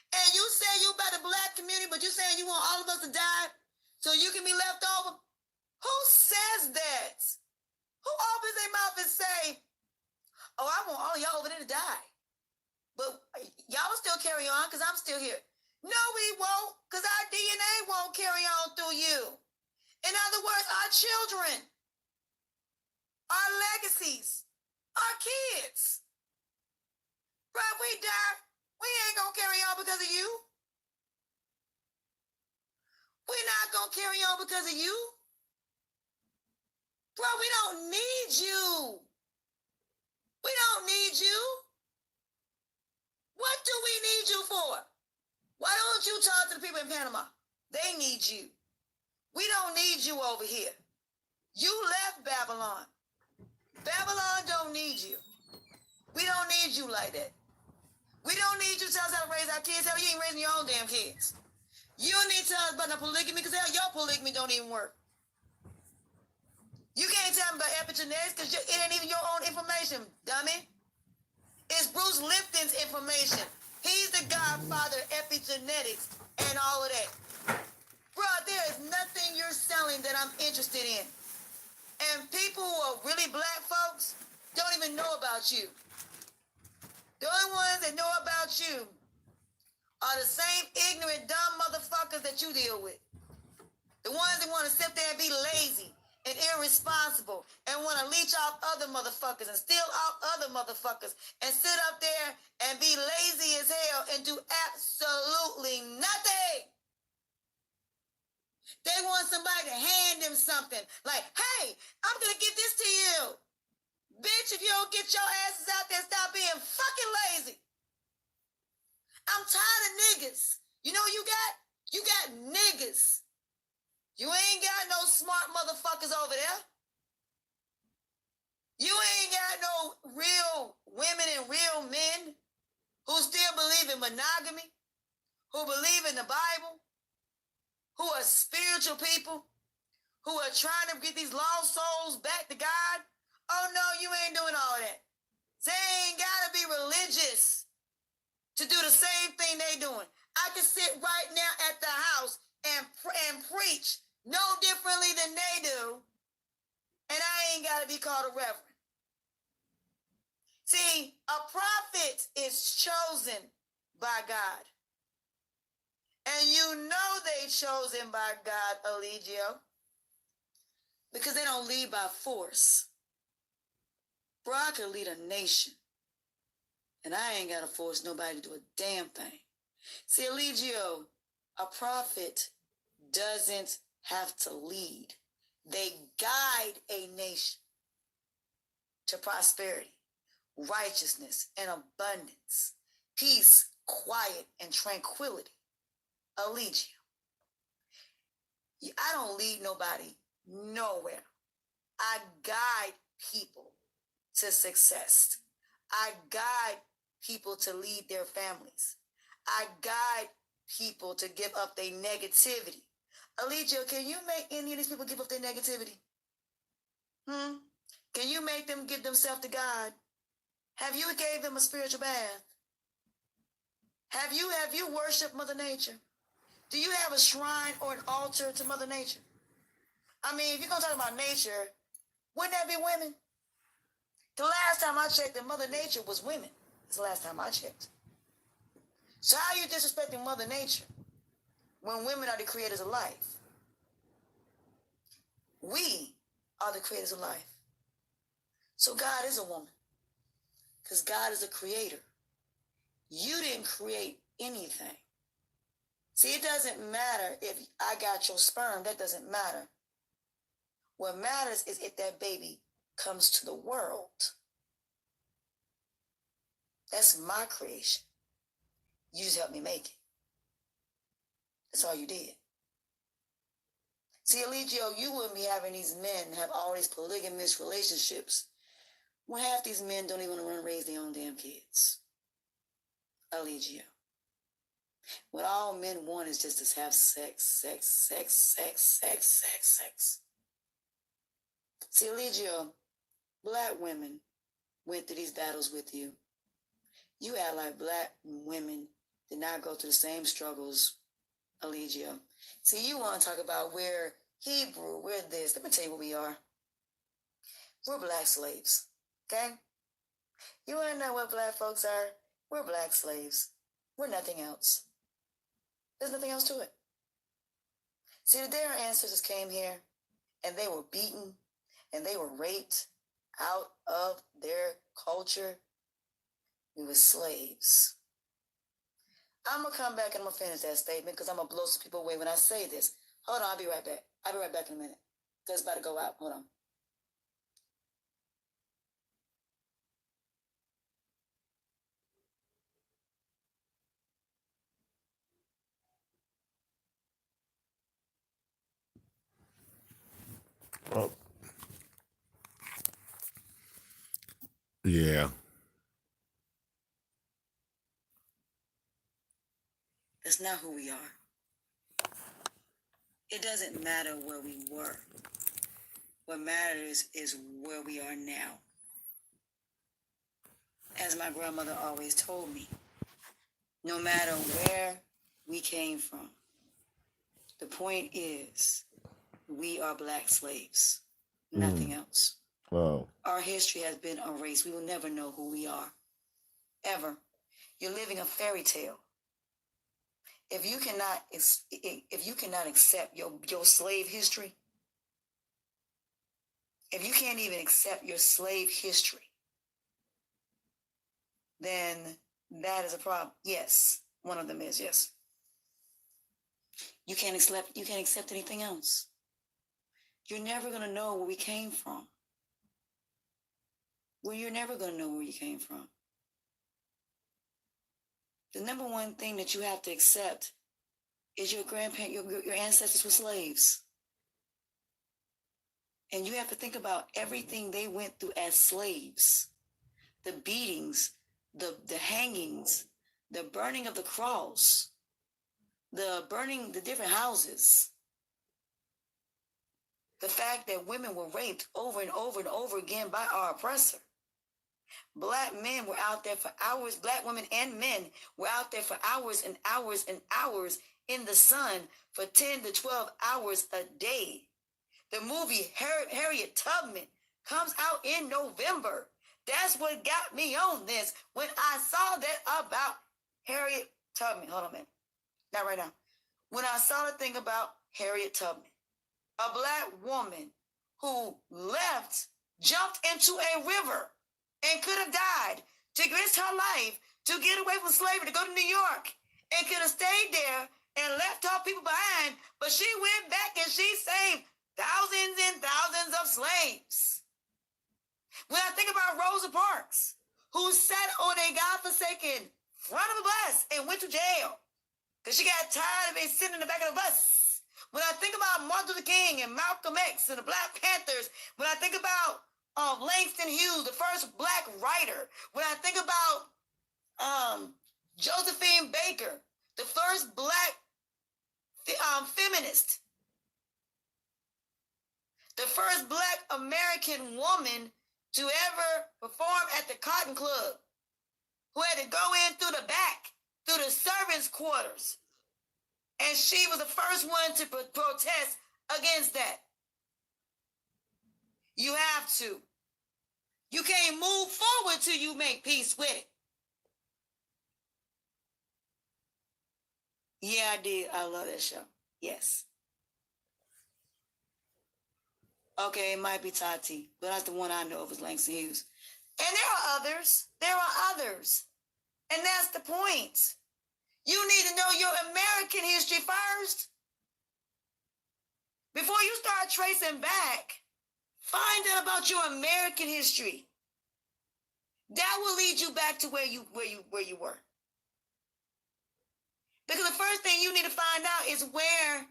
And you say you about the black community, but you saying you want all of us to die so you can be left over? Who says that? Who opens their mouth and say, oh, I want all of y'all over there to die, but y'all will still carry on because I'm still here? No, we won't, because our DNA won't carry on through you. In other words, our children, our legacies, our kids. Bro, if we die, we ain't going to carry on because of you. We're not going to carry on because of you. Bro, we don't need you. We don't need you. What do we need you for? Why don't you talk to the people in Panama? They need you. We don't need you over here. You left Babylon. Babylon don't need you. We don't need you like that. We don't need you to tell us how to raise our kids. Hell, you ain't raising your own damn kids. You don't need to tell us about no polygamy because hell, your polygamy don't even work. You can't tell me about epigenetics because it ain't even your own information, dummy. It's Bruce Lipton's information. He's the godfather of epigenetics and all of that. Bro, there is nothing you're selling that I'm interested in. And people who are really black folks don't even know about you. The only ones that know about you are the same ignorant, dumb motherfuckers that you deal with. The ones that want to sit there and be lazy and irresponsible and want to leech off other motherfuckers and steal off other motherfuckers and sit up there and be lazy as hell and do absolutely nothing. They want somebody to hand them something like, hey, I'm going to get this to you. Bitch, if you don't get your asses out there, stop being fucking lazy. I'm tired of niggas. You know what you got? You got niggas. You ain't got no smart motherfuckers over there. You ain't got no real women and real men who still believe in monogamy, who believe in the Bible, who are spiritual people, who are trying to get these lost souls back to God. Oh, no, you ain't doing all that. They ain't got to be religious to do the same thing they doing. I can sit right now at the house and preach no differently than they do, and I ain't got to be called a reverend. See, a prophet is chosen by God. And you know they chosen by God, Eligio, because they don't lead by force. Bro, I could lead a nation, and I ain't got to force nobody to do a damn thing. See, Eligio, a prophet doesn't have to lead. They guide a nation to prosperity, righteousness, and abundance, peace, quiet, and tranquility. Eligio, I don't lead nobody nowhere. I guide people to success. I guide people to lead their families. I guide people to give up their negativity. Eligio, can you make any of these people give up their negativity? Can you make them give themselves to God? Have you gave them a spiritual bath? Have you worshiped Mother Nature? Do you have a shrine or an altar to Mother Nature? I mean, if you're going to talk about nature, wouldn't that be women? The last time I checked, Mother Nature was women. That's the last time I checked. So how are you disrespecting Mother Nature when women are the creators of life? We are the creators of life. So God is a woman because God is a creator. You didn't create anything. See, it doesn't matter if I got your sperm. That doesn't matter. What matters is if that baby comes to the world. That's my creation. You just helped me make it. That's all you did. See, Eligio, you wouldn't be having these men have all these polygamous relationships when half these men don't even want to run and raise their own damn kids. Eligio. When all men want is just to have sex, sex, sex, sex, sex, sex, sex. See, Eligio, black women went through these battles with you. You act like black women did not go through the same struggles, Eligio. See, you want to talk about we're Hebrew, we're this. Let me tell you what we are. We're black slaves, okay? You want to know what black folks are? We're black slaves. We're nothing else. There's nothing else to it. See, the day our ancestors came here and they were beaten and they were raped out of their culture, we were slaves. I'm going to come back and I'm going to finish that statement because I'm going to blow some people away when I say this. Hold on, I'll be right back. I'll be right back in a minute. It's about to go out. Hold on. Oh, yeah. That's not who we are. It doesn't matter where we were. What matters is where we are now. As my grandmother always told me, no matter where we came from, the point is we are black slaves. Nothing else. Wow. Our history has been erased. We will never know who we are. Ever. You're living a fairy tale. If you cannot accept your slave history, if you can't even accept your slave history, then that is a problem. Yes, one of them is, yes. You can't accept anything else. You're never going to know where we came from. Well, you're never going to know where you came from. The number one thing that you have to accept is your ancestors were slaves. And you have to think about everything they went through as slaves. The beatings, the hangings, the burning of the cross, the burning the different houses. The fact that women were raped over and over and over again by our oppressor. Black men were out there for hours, black women and men were out there for hours and hours and hours in the sun for 10 to 12 hours a day. The movie Harriet Tubman comes out in November. That's what got me on this when I saw that about Harriet Tubman. Hold on a minute. Not right now. When I saw the thing about Harriet Tubman, a black woman who jumped into a river and could have died to risk her life to get away from slavery, to go to New York, and could have stayed there and left her people behind, but she went back and she saved thousands and thousands of slaves. When I think about Rosa Parks, who sat on a godforsaken front of a bus and went to jail because she got tired of being sitting in the back of the bus. When I think about Martin Luther King and Malcolm X and the Black Panthers, when I think about Langston Hughes, the first black writer, when I think about Josephine Baker, the first black feminist, the first black American woman to ever perform at the Cotton Club, who had to go in through the back, through the servants' quarters. And she was the first one to protest against that. You have to. You can't move forward till you make peace with it. Yeah, I did. I love that show. Yes. Okay, it might be Tati, but that's the one I know of is Langston Hughes. And there are others. There are others. And that's the point. You need to know your American history first. Before you start tracing back, find out about your American history. That will lead you back to where you were. Because the first thing you need to find out is where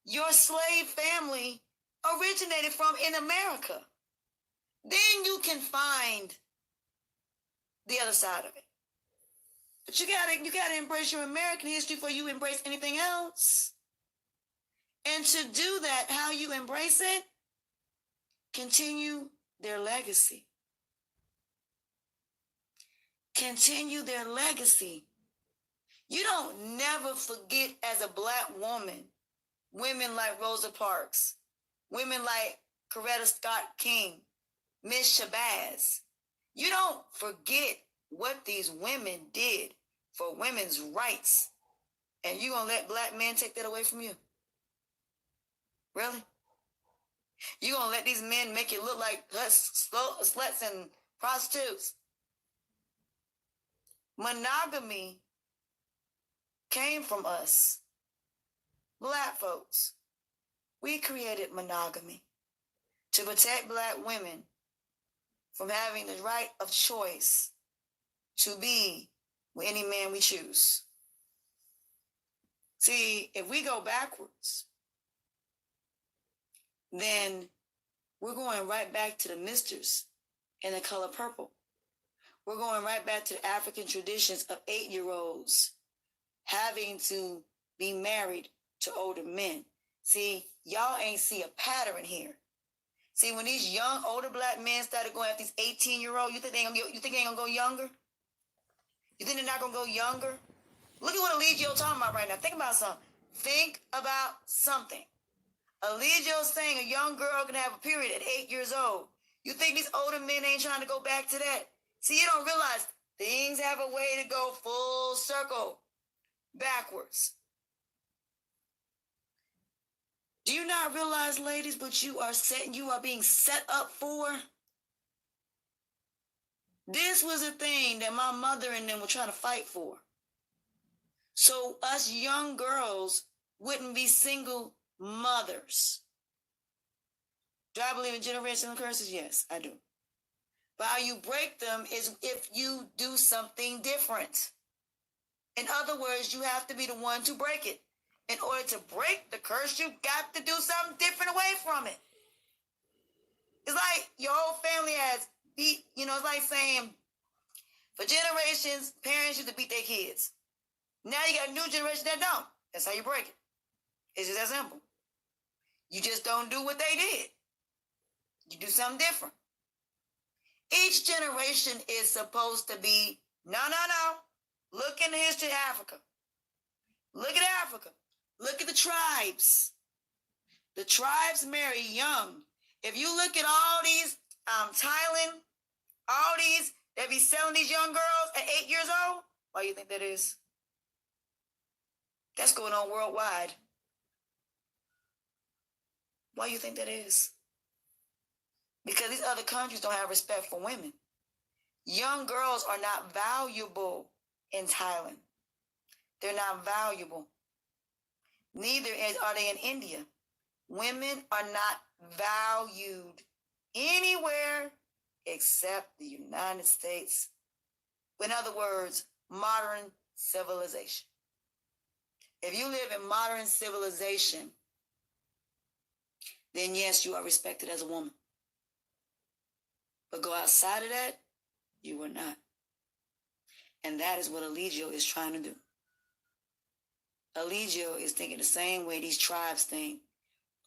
your slave family originated from in America. Then you can find the other side of it. But you gotta embrace your American history before you embrace anything else. And to do that, how you embrace it, continue their legacy. Continue their legacy. You don't never forget as a Black woman, women like Rosa Parks, women like Coretta Scott King, Miss Shabazz. You don't forget what these women did for women's rights. And you gonna let Black men take that away from you? Really? You gonna let these men make you look like sluts and prostitutes? Monogamy came from us, Black folks. We created monogamy to protect Black women from having the right of choice to be with any man we choose. See, if we go backwards, then we're going right back to the misters and the color purple. We're going right back to the African traditions of 8-year-olds having to be married to older men. See, y'all ain't see a pattern here. See, when these young, older Black men started going after these 18-year-olds, you think they ain't gonna go younger? You think they're not gonna go younger? Look at what Eligio's talking about right now. Think about something. Think about something. Eligio's saying a young girl can have a period at 8 years old. You think these older men ain't trying to go back to that? See, you don't realize things have a way to go full circle backwards. Do you not realize, ladies, what you are being set up for? This was a thing that my mother and them were trying to fight for. So us young girls wouldn't be single mothers. Do I believe in generational curses? Yes, I do. But how you break them is if you do something different. In other words, you have to be the one to break it. In order to break the curse, you got to do something different away from it. It's like your whole family has beat, it's like saying for generations, parents used to beat their kids. Now you got a new generation that don't. That's how you break it. It's just that simple. You just don't do what they did. You do something different. Each generation is supposed to be, no. Look in the history of Africa. Look at Africa. Look at the tribes. The tribes marry young. If you look at all these Thailand, all these that be selling these young girls at 8 years old, why do you think that is? That's going on worldwide. Why do you think that is? Because these other countries don't have respect for women. Young girls are not valuable in Thailand. They're not valuable. Neither are they in India. Women are not valued anywhere except the United States. In other words, modern civilization. If you live in modern civilization, then yes, you are respected as a woman. But go outside of that, you are not. And that is what Eligio is trying to do. Eligio is thinking the same way these tribes think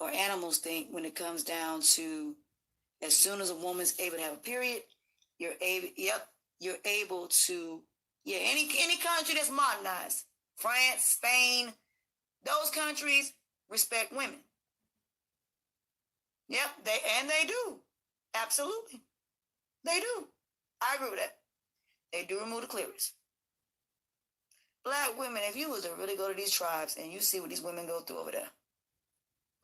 or animals think when it comes down to as soon as a woman's able to have a period, you're able to, any country that's modernized, France, Spain, those countries respect women. Yep, they do. Absolutely. They do. I agree with that. They do remove the clitoris. Black women, if you was to really go to these tribes and you see what these women go through over there,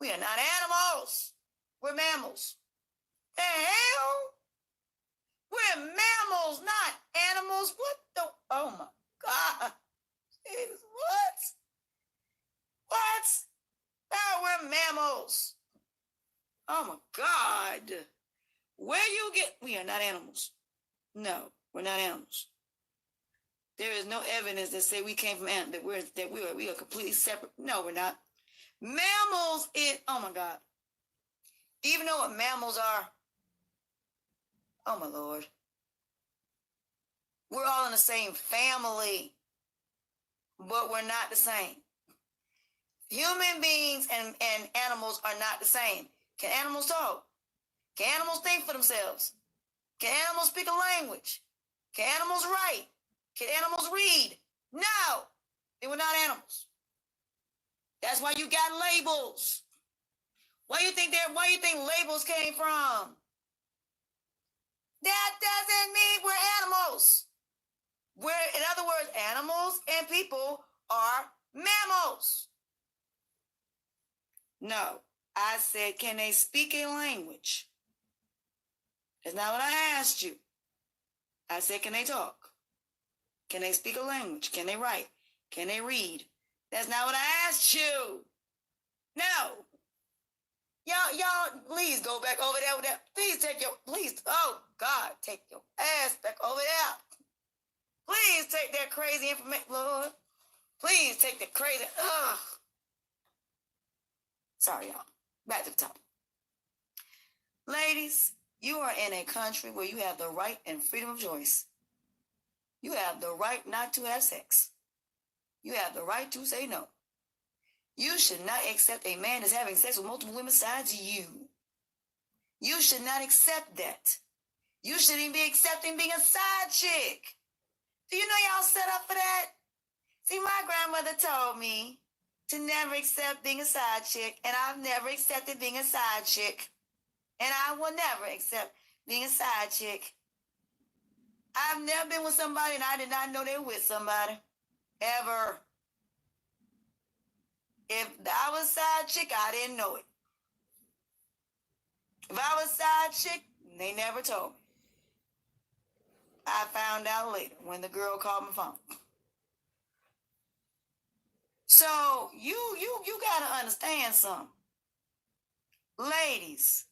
we are not animals. We're mammals. The hell? We're mammals, not animals. What the? Oh my God. Jesus, what? No, we're mammals. Oh my God. We are not animals. No, we're not animals. There is no evidence that say we came from animals, that we are completely separate. No, we're not. Mammals oh my God. Do you even know what mammals are? Oh my Lord. We're all in the same family. but we're not the same. Human beings and animals are not the same. Can animals talk? Can animals think for themselves? Can animals speak a language? Can animals write? Can animals read? No, they were not animals. That's why you got labels. Where you think labels came from? That doesn't mean we're animals. In other words, animals and people are mammals. No, I said, can they speak a language? That's not what I asked you. I said, can they talk? Can they speak a language? Can they write? Can they read? That's not what I asked you. No. Y'all, please go back over there. Oh God, take your ass back over there. Please take that crazy information, Lord. Please take that crazy, Sorry, y'all. Back to the top. Ladies, you are in a country where you have the right and freedom of choice. You have the right not to have sex. You have the right to say no. You should not accept a man that's having sex with multiple women besides you. You should not accept that. You shouldn't even be accepting being a side chick. Do you know y'all set up for that? See, my grandmother told me to never accept being a side chick, and I've never accepted being a side chick. And I will never accept being a side chick. I've never been with somebody and I did not know they were with somebody. Ever. If I was a side chick, I didn't know it. If I was a side chick, they never told me. I found out later when the girl called my phone. So you gotta understand something. Ladies,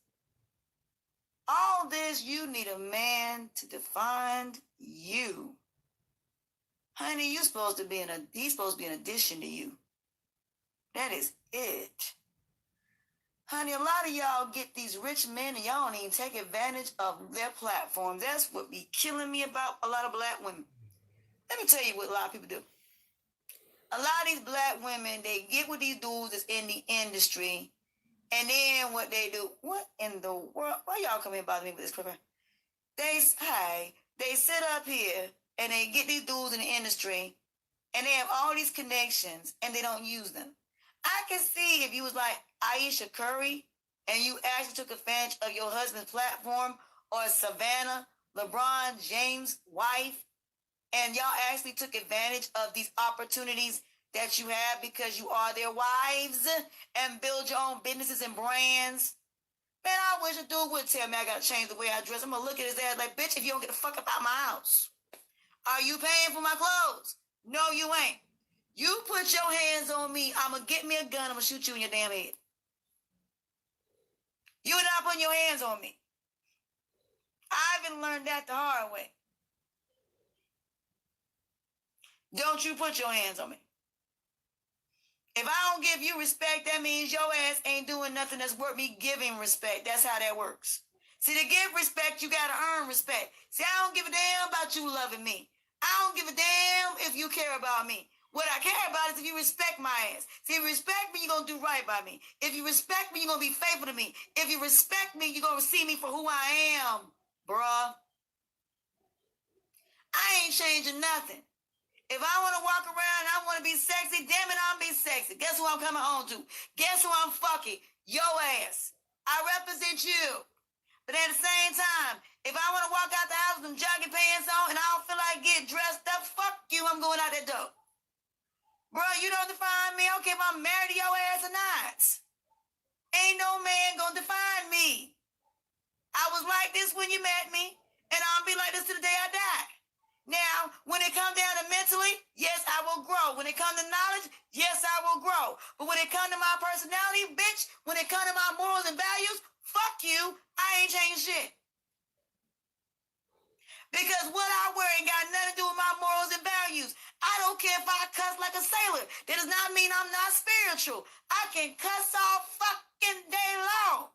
all this, you need a man to define you. Honey, he's supposed to be an addition to you. That is it. Honey, a lot of y'all get these rich men and y'all don't even take advantage of their platform. That's what be killing me about a lot of black women. Let me tell you what a lot of people do. A lot of these black women, they get with these dudes that's in the industry, and then what they do, what in the world? Why y'all come in bothering me with this clipper? They sit up here and they get these dudes in the industry, and they have all these connections, and they don't use them. I can see if you was like Aisha Curry, and you actually took advantage of your husband's platform, or Savannah, LeBron James' wife, and y'all actually took advantage of these opportunities that you have because you are their wives and build your own businesses and brands. Man, I wish a dude would tell me I got to change the way I dress. I'm going to look at his ass like, bitch, if you don't get the fuck up out my house. Are you paying for my clothes? No, you ain't. You put your hands on me, I'm going to get me a gun, I'm going to shoot you in your damn head. You're not putting your hands on me. I even learned that the hard way. Don't you put your hands on me. If I don't give you respect, that means your ass ain't doing nothing that's worth me giving respect. That's how that works. See, to give respect, you got to earn respect. See, I don't give a damn about you loving me. I don't give a damn if you care about me. What I care about is if you respect my ass. See, if you respect me, you're going to do right by me. If you respect me, you're going to be faithful to me. If you respect me, you're going to see me for who I am, bruh. I ain't changing nothing. If I want to walk around and I want to be sexy, damn it, I'll be sexy. Guess who I'm coming home to? Guess who I'm fucking? Your ass. I represent you. But at the same time, if I want to walk out the house with some jogging pants on and I don't feel like getting dressed up, fuck you, I'm going out that door. Bro, you don't define me. I don't care if I'm married to your ass or not. Ain't no man gonna define me. I was like this when you met me, and I'll be like this to the day I die. Now, when it comes down to mentally, yes, I will grow. When it comes to knowledge, yes, I will grow. But when it comes to my personality, bitch, when it comes to my morals and values, fuck you, I ain't changed shit. Because what I wear ain't got nothing to do with my morals and values. I don't care if I cuss like a sailor. That does not mean I'm not spiritual. I can cuss all fucking day long.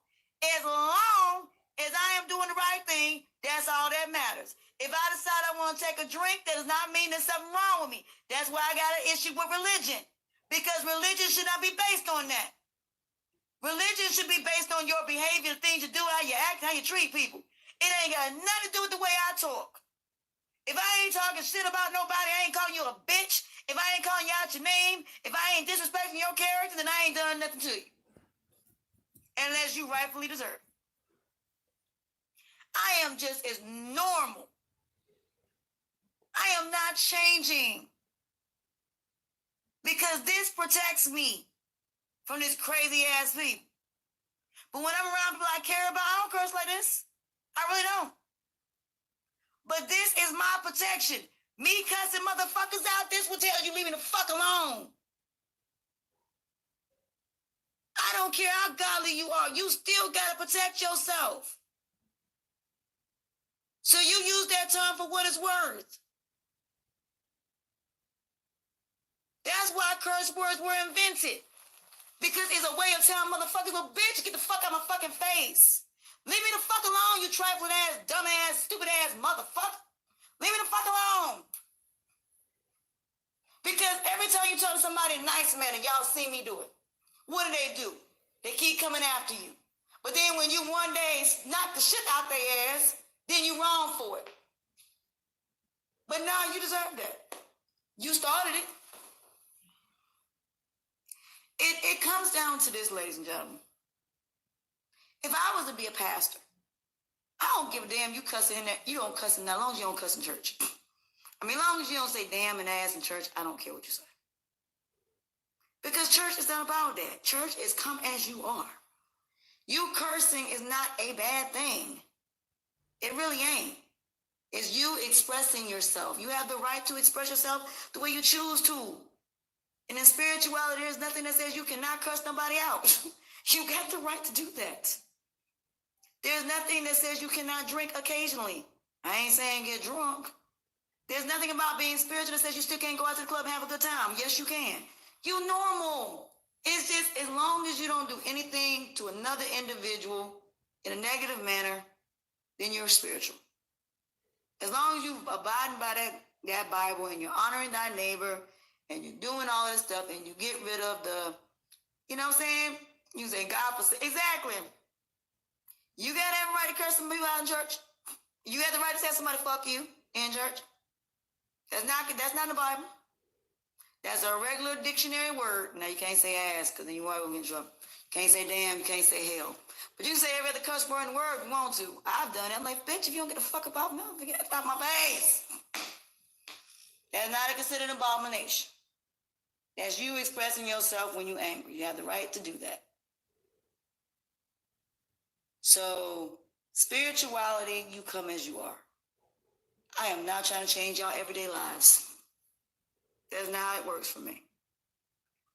As long as I am doing the right thing me, that's all that matters. If I decide I want to take a drink, that does not mean there's something wrong with me. That's why I got an issue with religion. Because religion should not be based on that. Religion should be based on your behavior, the things you do, how you act, how you treat people. It ain't got nothing to do with the way I talk. If I ain't talking shit about nobody, I ain't calling you a bitch. If I ain't calling you out your name, if I ain't disrespecting your character, then I ain't done nothing to you. Unless you rightfully deserve. I am just as normal. I am not changing. Because this protects me from this crazy ass people. But when I'm around people I care about, I don't curse like this. I really don't. But this is my protection. Me cussing motherfuckers out, this will tell you leave me the fuck alone. I don't care how godly you are. You still got to protect yourself. So you use that term for what it's worth. That's why curse words were invented. Because it's a way of telling motherfuckers, well, bitch, get the fuck out of my fucking face. Leave me the fuck alone, you trifling ass, dumb ass, stupid ass motherfucker. Leave me the fuck alone. Because every time you talk to somebody nice manner, y'all see me do it. What do? They keep coming after you. But then when you one day knock the shit out their ass, then you wrong for it. But now you deserve that. You started it. It comes down to this, ladies and gentlemen. If I was to be a pastor, I don't give a damn you cussing in there. You don't cuss in that, as long as you don't cuss in church. I mean, as long as you don't say damn and ass in church, I don't care what you say. Because church is not about that. Church is come as you are. You cursing is not a bad thing. It really ain't. It's you expressing yourself. You have the right to express yourself the way you choose to. And in spirituality, there's nothing that says you cannot curse nobody out. You got the right to do that. There's nothing that says you cannot drink occasionally. I ain't saying get drunk. There's nothing about being spiritual that says you still can't go out to the club and have a good time. Yes, you can. You normal. It's just as long as you don't do anything to another individual in a negative manner, then you're spiritual. As long as you abiding by that Bible and you're honoring thy neighbor and you're doing all this stuff and you get rid of the, you know what I'm saying? You say God for exactly. You got every right to curse some people out in church. You got the right to say somebody fuck you in church. That's not in the Bible. That's a regular dictionary word. Now you can't say ass because then you might get in trouble. You can't say damn, you can't say hell. But you can say every other cuss word in the word if you want to. I've done it. I'm like, bitch, if you don't get the fuck about me, get out my face. That's not considered an abomination. That's you expressing yourself when you're angry. You have the right to do that. So, spirituality, you come as you are. I am not trying to change y'all everyday lives. That's not how it works for me.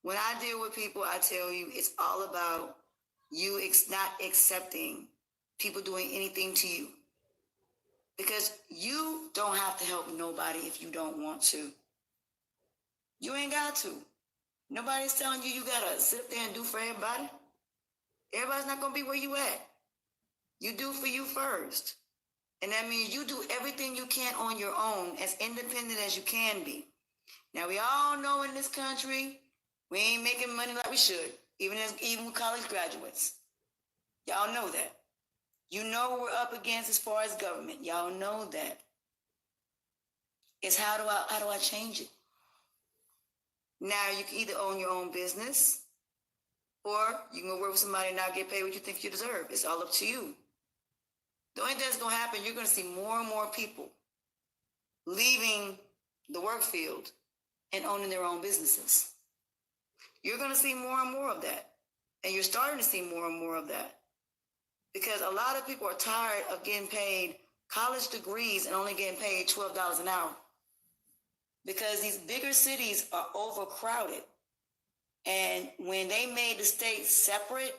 When I deal with people, I tell you, it's all about you not accepting people doing anything to you. Because you don't have to help nobody if you don't want to. You ain't got to. Nobody's telling you got to sit there and do for everybody. Everybody's not going to be where you at. You do for you first. And that means you do everything you can on your own, as independent as you can be. Now, we all know in this country, we ain't making money like we should, even with college graduates. Y'all know that. You know what we're up against as far as government. Y'all know that. It's how do I change it? Now, you can either own your own business, or you can go work with somebody and not get paid what you think you deserve. It's all up to you. The only thing that's going to happen, you're going to see more and more people leaving the work field and owning their own businesses. You're going to see more and more of that. And you're starting to see more and more of that. Because a lot of people are tired of getting paid college degrees and only getting paid $12 an hour. Because these bigger cities are overcrowded. And when they made the states separate,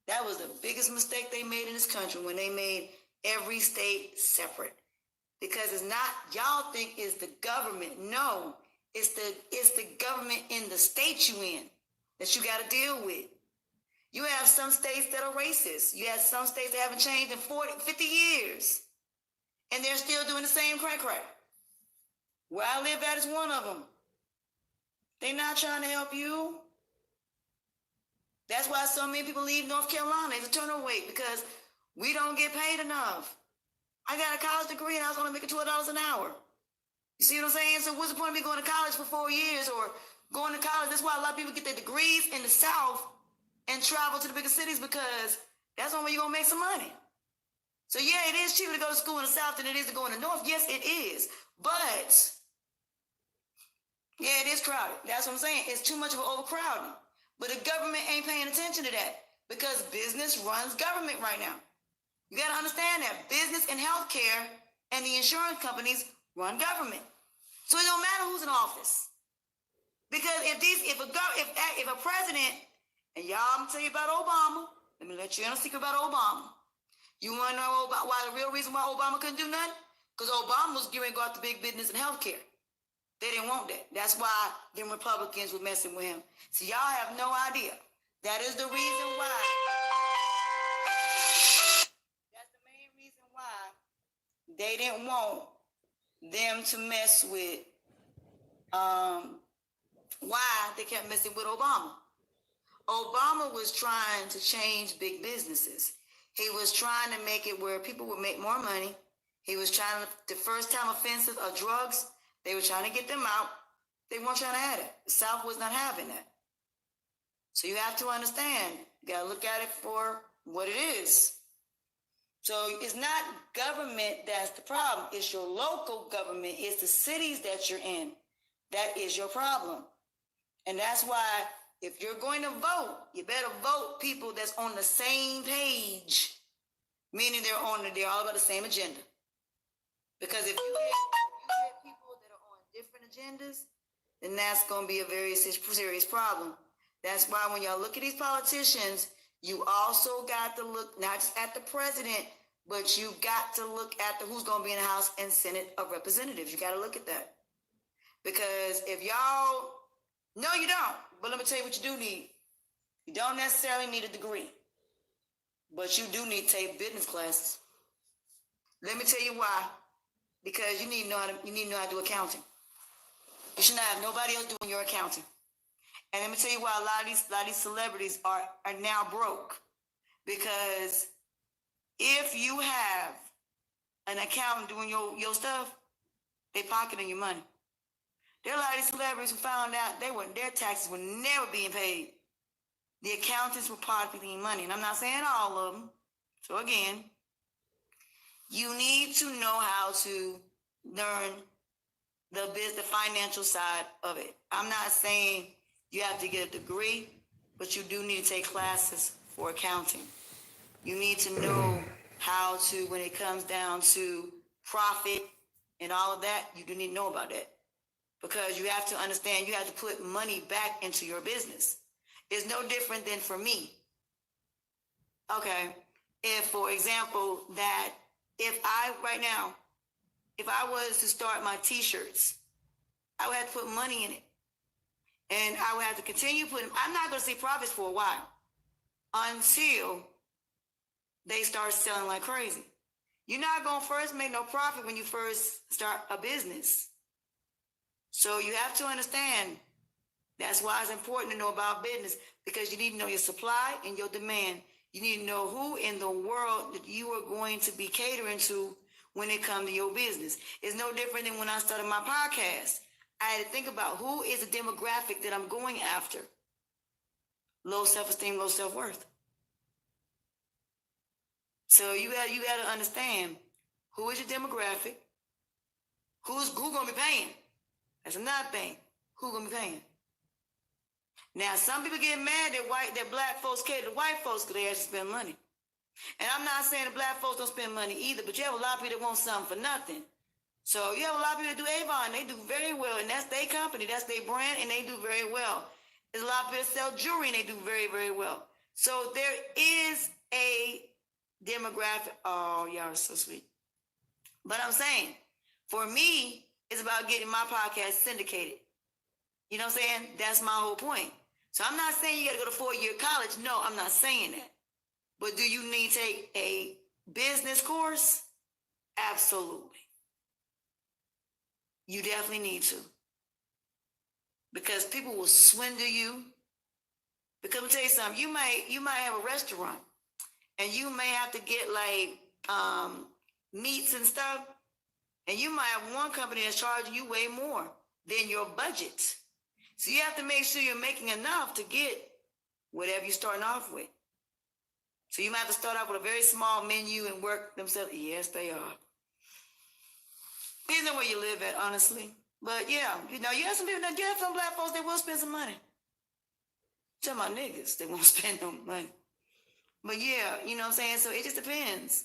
that was the biggest mistake they made in this country, when they made every state separate. Because it's not, y'all think it's the government. No, it's the government in the state you in that you got to deal with. You have some states that are racist. You have some states that haven't changed in 40, 50 years. And they're still doing the same crack. Where I live at is one of them. They're not trying to help you. That's why so many people leave North Carolina. It's a turnover rate because we don't get paid enough. I got a college degree and I was only making $12 an hour. You see what I'm saying? So what's the point of me going to college for 4 years or going to college? That's why a lot of people get their degrees in the South and travel to the bigger cities because that's the only way you're going to make some money. So yeah, it is cheaper to go to school in the South than it is to go in the North. Yes, it is. But yeah, it is crowded. That's what I'm saying. It's too much of an overcrowding. But the government ain't paying attention to that because business runs government right now. You got to understand that business and healthcare and the insurance companies run government. So it don't matter who's in office. Because if a president, and y'all, I'm gonna tell you about Obama. Let me let you in a secret about Obama. You want to know why the real reason why Obama couldn't do nothing? Because Obama was giving go out the big business and healthcare. They didn't want that. That's why them Republicans were messing with him. So y'all have no idea. That is the reason why. That's the main reason why they didn't want them to mess with, why they kept messing with Obama. Obama was trying to change big businesses. He was trying to make it where people would make more money. He was trying to, the first time offenses of drugs, they were trying to get them out. They weren't trying to have it. The South was not having that. So you have to understand, you got to look at it for what it is. So it's not government that's the problem. It's your local government. It's the cities that you're in. That is your problem. And that's why if you're going to vote, you better vote people that's on the same page, meaning they're all about the same agenda. Because if you get people that are on different agendas, then that's going to be a very serious problem. That's why when y'all look at these politicians, you also got to look not just at the president, but you got to look at who's going to be in the House and Senate of Representatives. You got to look at that. Because if y'all, no, you don't. But let me tell you what you do need. You don't necessarily need a degree, but you do need to take business classes. Let me tell you why. Because you need to know how to do accounting. You should not have nobody else doing your accounting. And let me tell you why a lot of these celebrities are now broke. Because if you have an accountant doing your stuff, they pocketing your money. There are a lot of these celebrities who found out their taxes were never being paid. The accountants were pocketing money. And I'm not saying all of them. So again, you need to know how to learn the financial side of it. I'm not saying you have to get a degree, but you do need to take classes for accounting. You need to know how to, when it comes down to profit and all of that, you do need to know about that. Because you have to understand, you have to put money back into your business. It's no different than for me. Okay, if, for example, that if I was to start my t-shirts, I would have to put money in it. And I would have to continue putting, I'm not going to see profits for a while until they start selling like crazy. You're not going to first make no profit when you first start a business. So you have to understand, that's why it's important to know about business, because you need to know your supply and your demand. You need to know who in the world that you are going to be catering to when it comes to your business. It's no different than when I started my podcast. I had to think about who is the demographic that I'm going after. Low self-esteem, low self-worth. So you got to understand who is your demographic, who's going to be paying. That's another thing. Who's going to be paying? Now, some people get mad that black folks cater to white folks because they actually spend money. And I'm not saying that black folks don't spend money either, but you have a lot of people that want something for nothing. So you have a lot of people that do Avon. They do very well, and that's their company. That's their brand, and they do very well. There's a lot of people that sell jewelry, and they do very, very well. So there is a demographic. Oh, y'all are so sweet. But I'm saying, for me, it's about getting my podcast syndicated. You know what I'm saying? That's my whole point. So I'm not saying you got to go to 4-year college. No, I'm not saying that. But do you need to take a business course? Absolutely. You definitely need to. Because people will swindle you. Because let me tell you something, you might have a restaurant and you may have to get like meats and stuff, and you might have one company that's charging you way more than your budget. So you have to make sure you're making enough to get whatever you're starting off with. So you might have to start off with a very small menu and work themselves. Yes, they are. Depends on where you live at, honestly. But yeah, you have some people, you have some black folks that will spend some money. Tell my niggas they won't spend no money. But yeah, you know what I'm saying? So it just depends.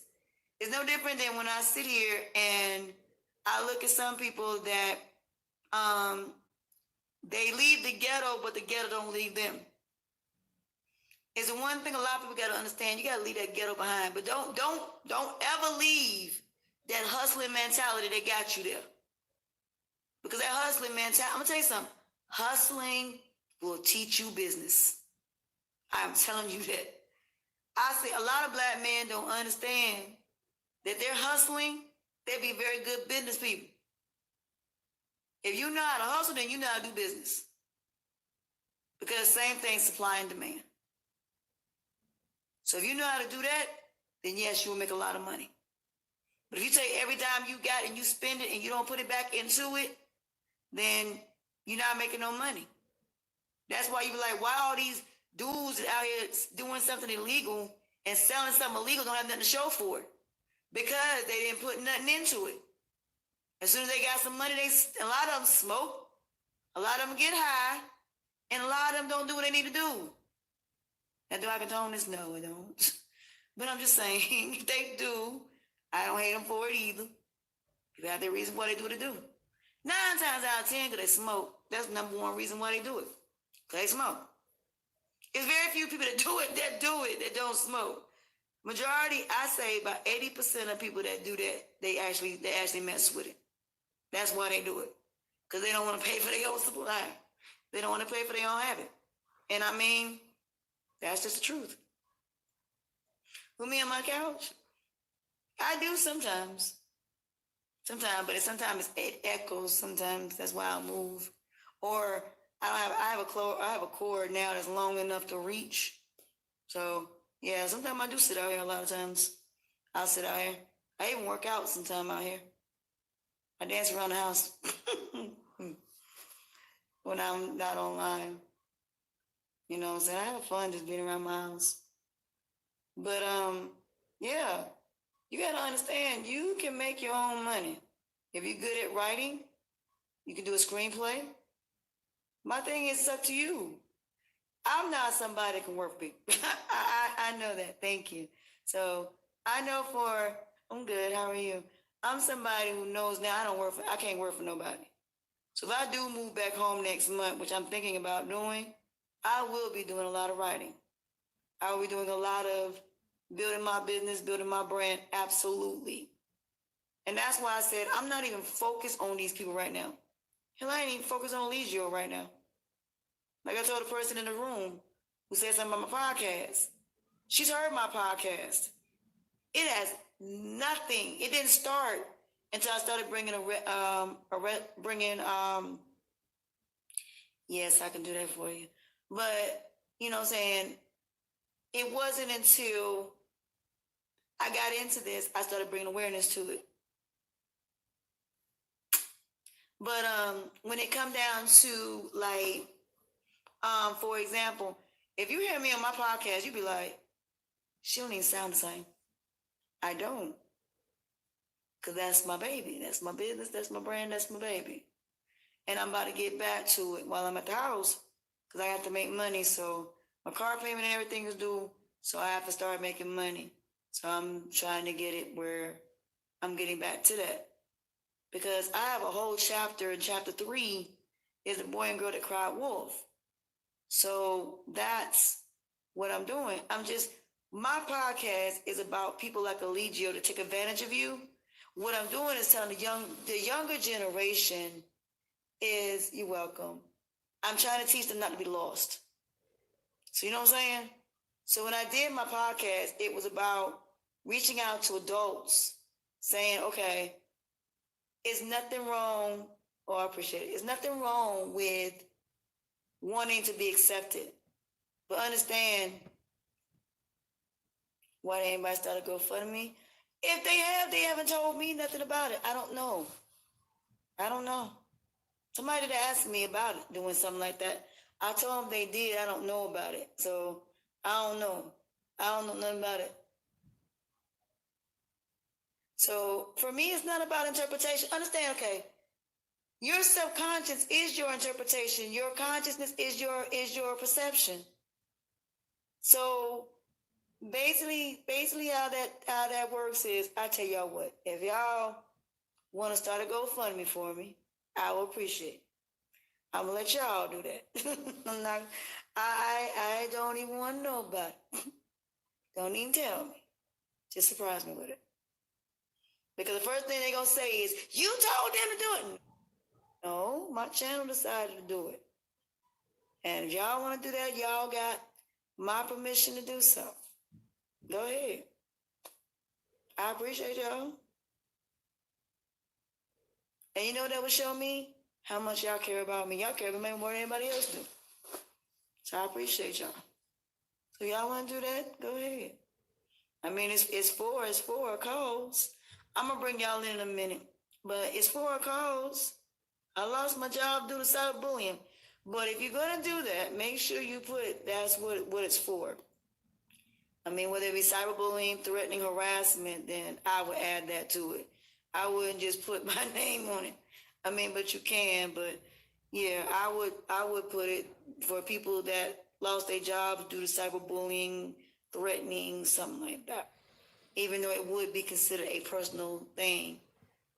It's no different than when I sit here and I look at some people that they leave the ghetto, but the ghetto don't leave them. It's the one thing a lot of people got to understand. You got to leave that ghetto behind, but don't ever leave that hustling mentality that got you there. Because that hustling mentality, I'm gonna tell you something. Hustling will teach you business. I'm telling you that. I see a lot of black men don't understand that they're hustling. They be very good business people. If you know how to hustle, then you know how to do business. Because same thing, supply and demand. So if you know how to do that, then yes, you will make a lot of money. But if you take every dime you got and you spend it and you don't put it back into it, then you're not making no money. That's why you be like, why all these dudes out here doing something illegal and selling something illegal don't have nothing to show for it? Because they didn't put nothing into it. As soon as they got some money, a lot of them smoke, a lot of them get high, and a lot of them don't do what they need to do. Now, do I condone this? No, I don't. But I'm just saying, if they do, I don't hate them for it either. You have their reason why they do what they do. 9 times out of 10, because they smoke. That's the number one reason why they do it. Because they smoke. It's very few people that do it that don't smoke. Majority, I say about 80% of people that do that, they actually mess with it. That's why they do it. Because they don't want to pay for their own supply. They don't want to pay for their own habit. And I mean, that's just the truth. With me on my couch, I do sometimes. But sometimes it echoes. Sometimes that's why I move. Or I have a cord now that's long enough to reach. So yeah, sometimes I do sit out here. A lot of times I'll sit out here. I even work out sometime out here. I dance around the house when I'm not online. You know what I'm saying? I have fun just being around my house. But yeah, you got to understand, you can make your own money. If you're good at writing, you can do a screenplay. My thing is, it's up to you. I'm not somebody that can work for people. I know that. Thank you. So I know I'm good. How are you? I'm somebody who knows now I can't work for nobody. So if I do move back home next month, which I'm thinking about doing, I will be doing a lot of writing. I will be doing a lot of building my business, building my brand. Absolutely. And that's why I said, I'm not even focused on these people right now. Hell, I ain't even focused on Legio right now. Like I told the person in the room who said something about my podcast. She's heard my podcast. It has nothing. It didn't start until I started bringing yes, I can do that for you. But, you know what I'm saying? It wasn't until I got into this, I started bringing awareness to it. But when it come down to like, for example, if you hear me on my podcast, you be like, she don't even sound the same. I don't. Because that's my baby. That's my business. That's my brand. That's my baby. And I'm about to get back to it while I'm at the house because I have to make money. So my car payment and everything is due. So I have to start making money. So I'm trying to get it where I'm getting back to that. Because I have a whole chapter, in chapter 3 is the boy and girl that cried wolf. So that's what I'm doing. My podcast is about people like Eligio to take advantage of you. What I'm doing is telling the younger generation is, you're welcome. I'm trying to teach them not to be lost. So you know what I'm saying? So when I did my podcast, it was about reaching out to adults saying, okay, it's nothing wrong, or I appreciate it. It's nothing wrong with wanting to be accepted. But understand why anybody started GoFundMe. If they haven't told me nothing about it. I don't know. Somebody that asked me about it, doing something like that. I told them they did. I don't know about it. So I don't know. I don't know nothing about it. So for me, it's not about interpretation. Understand, okay. Your subconscious is your interpretation. Your consciousness is your perception. So basically how that works is, I tell y'all what, if y'all want to start a GoFundMe for me, I will appreciate it. I'm gonna let y'all do that. I'm not. I don't even want to know about it. Don't even tell me. Just surprise me with it. Because the first thing they're gonna say is, you told them to do it. No, my channel decided to do it. And if y'all want to do that, y'all got my permission to do so. Go ahead. I appreciate y'all. And you know what that would show me? How much y'all care about me. Y'all care about me more than anybody else do. So I appreciate y'all. So y'all want to do that? Go ahead. I mean, it's for a cause. I'm going to bring y'all in a minute. But it's for a cause. I lost my job due to cyberbullying. But if you're going to do that, make sure you put that's what it's for. I mean, whether it be cyberbullying, threatening, harassment, then I would add that to it. I wouldn't just put my name on it. I mean, but you can. But yeah, I would put it for people that lost their jobs due to cyberbullying, threatening, something like that. Even though it would be considered a personal thing,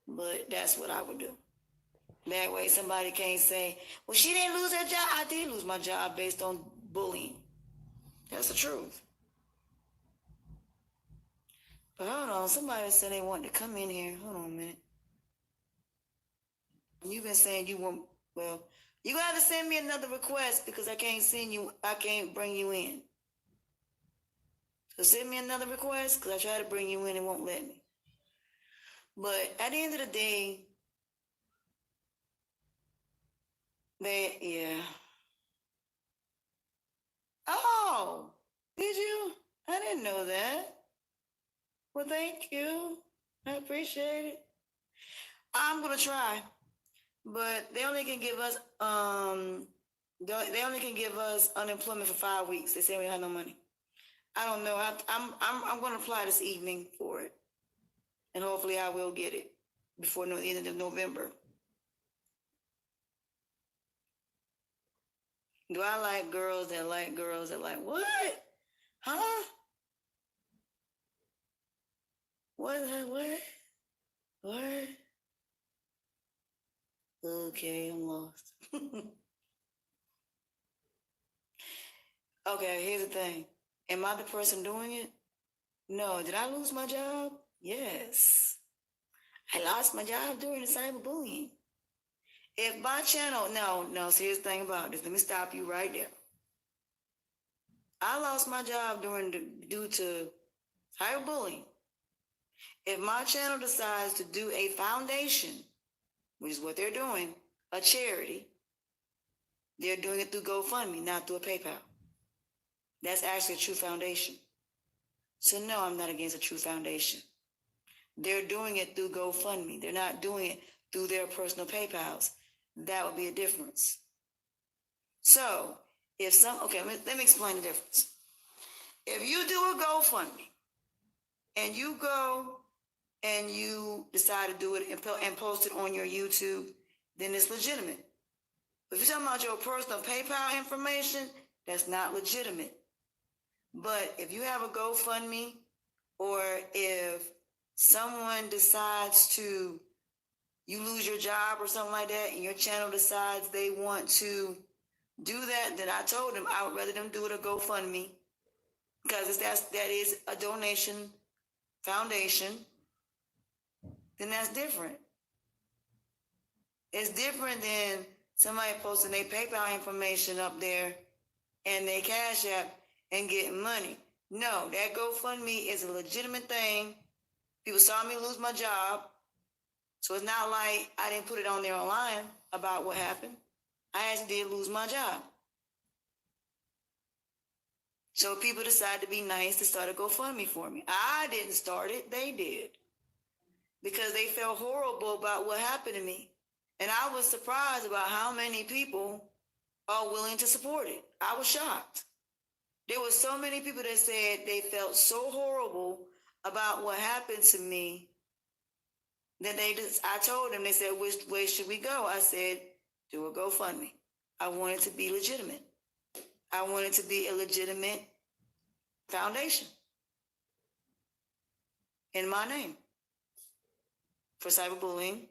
but that's what I would do. That way somebody can't say, well, she didn't lose her job. I did lose my job based on bullying. That's the truth. But hold on, somebody said they wanted to come in here. Hold on a minute. You've been saying you want, well, you're going to have to send me another request because I can't bring you in. So send me another request because I try to bring you in, it won't let me. But at the end of the day, yeah. Oh, did you? I didn't know that. Well, thank you. I appreciate it. I'm gonna try, but they only can give us unemployment for 5 weeks. They say we have no money. I don't know. I'm gonna apply this evening for it, and hopefully I will get it before the end of November. Do I like girls that like what? Huh? What? Okay, I'm lost. Okay, here's the thing. Am I the person doing it? No. Did I lose my job? Yes. I lost my job during the cyberbullying. If my channel, no, see, here's the thing about this. Let me stop you right there. I lost my job due to cyberbullying. If my channel decides to do a foundation, which is what they're doing, a charity, they're doing it through GoFundMe, not through a PayPal. That's actually a true foundation. So no, I'm not against a true foundation. They're doing it through GoFundMe. They're not doing it through their personal PayPals. That would be a difference. So let me explain the difference. If you do a GoFundMe and you go and you decide to do it and post it on your YouTube, then it's legitimate. If you're talking about your personal PayPal information, that's not legitimate. But if you have a GoFundMe, or if someone decides to, you lose your job or something like that, and your channel decides they want to do that, then I told them I would rather them do it a GoFundMe, because that is a donation foundation. Then that's different. It's different than somebody posting their PayPal information up there and their Cash App and getting money. No, that GoFundMe is a legitimate thing, People saw me lose my job. So it's not like I didn't put it on there online about what happened. I actually did lose my job. So people decided to be nice to start a GoFundMe for me. I didn't start it. They did. Because they felt horrible about what happened to me. And I was surprised about how many people are willing to support it. I was shocked. There were so many people that said they felt so horrible about what happened to me that I told them, they said, which way should we go? I said, do a GoFundMe. I want it to be legitimate. I want it to be a legitimate foundation in my name for cyberbullying,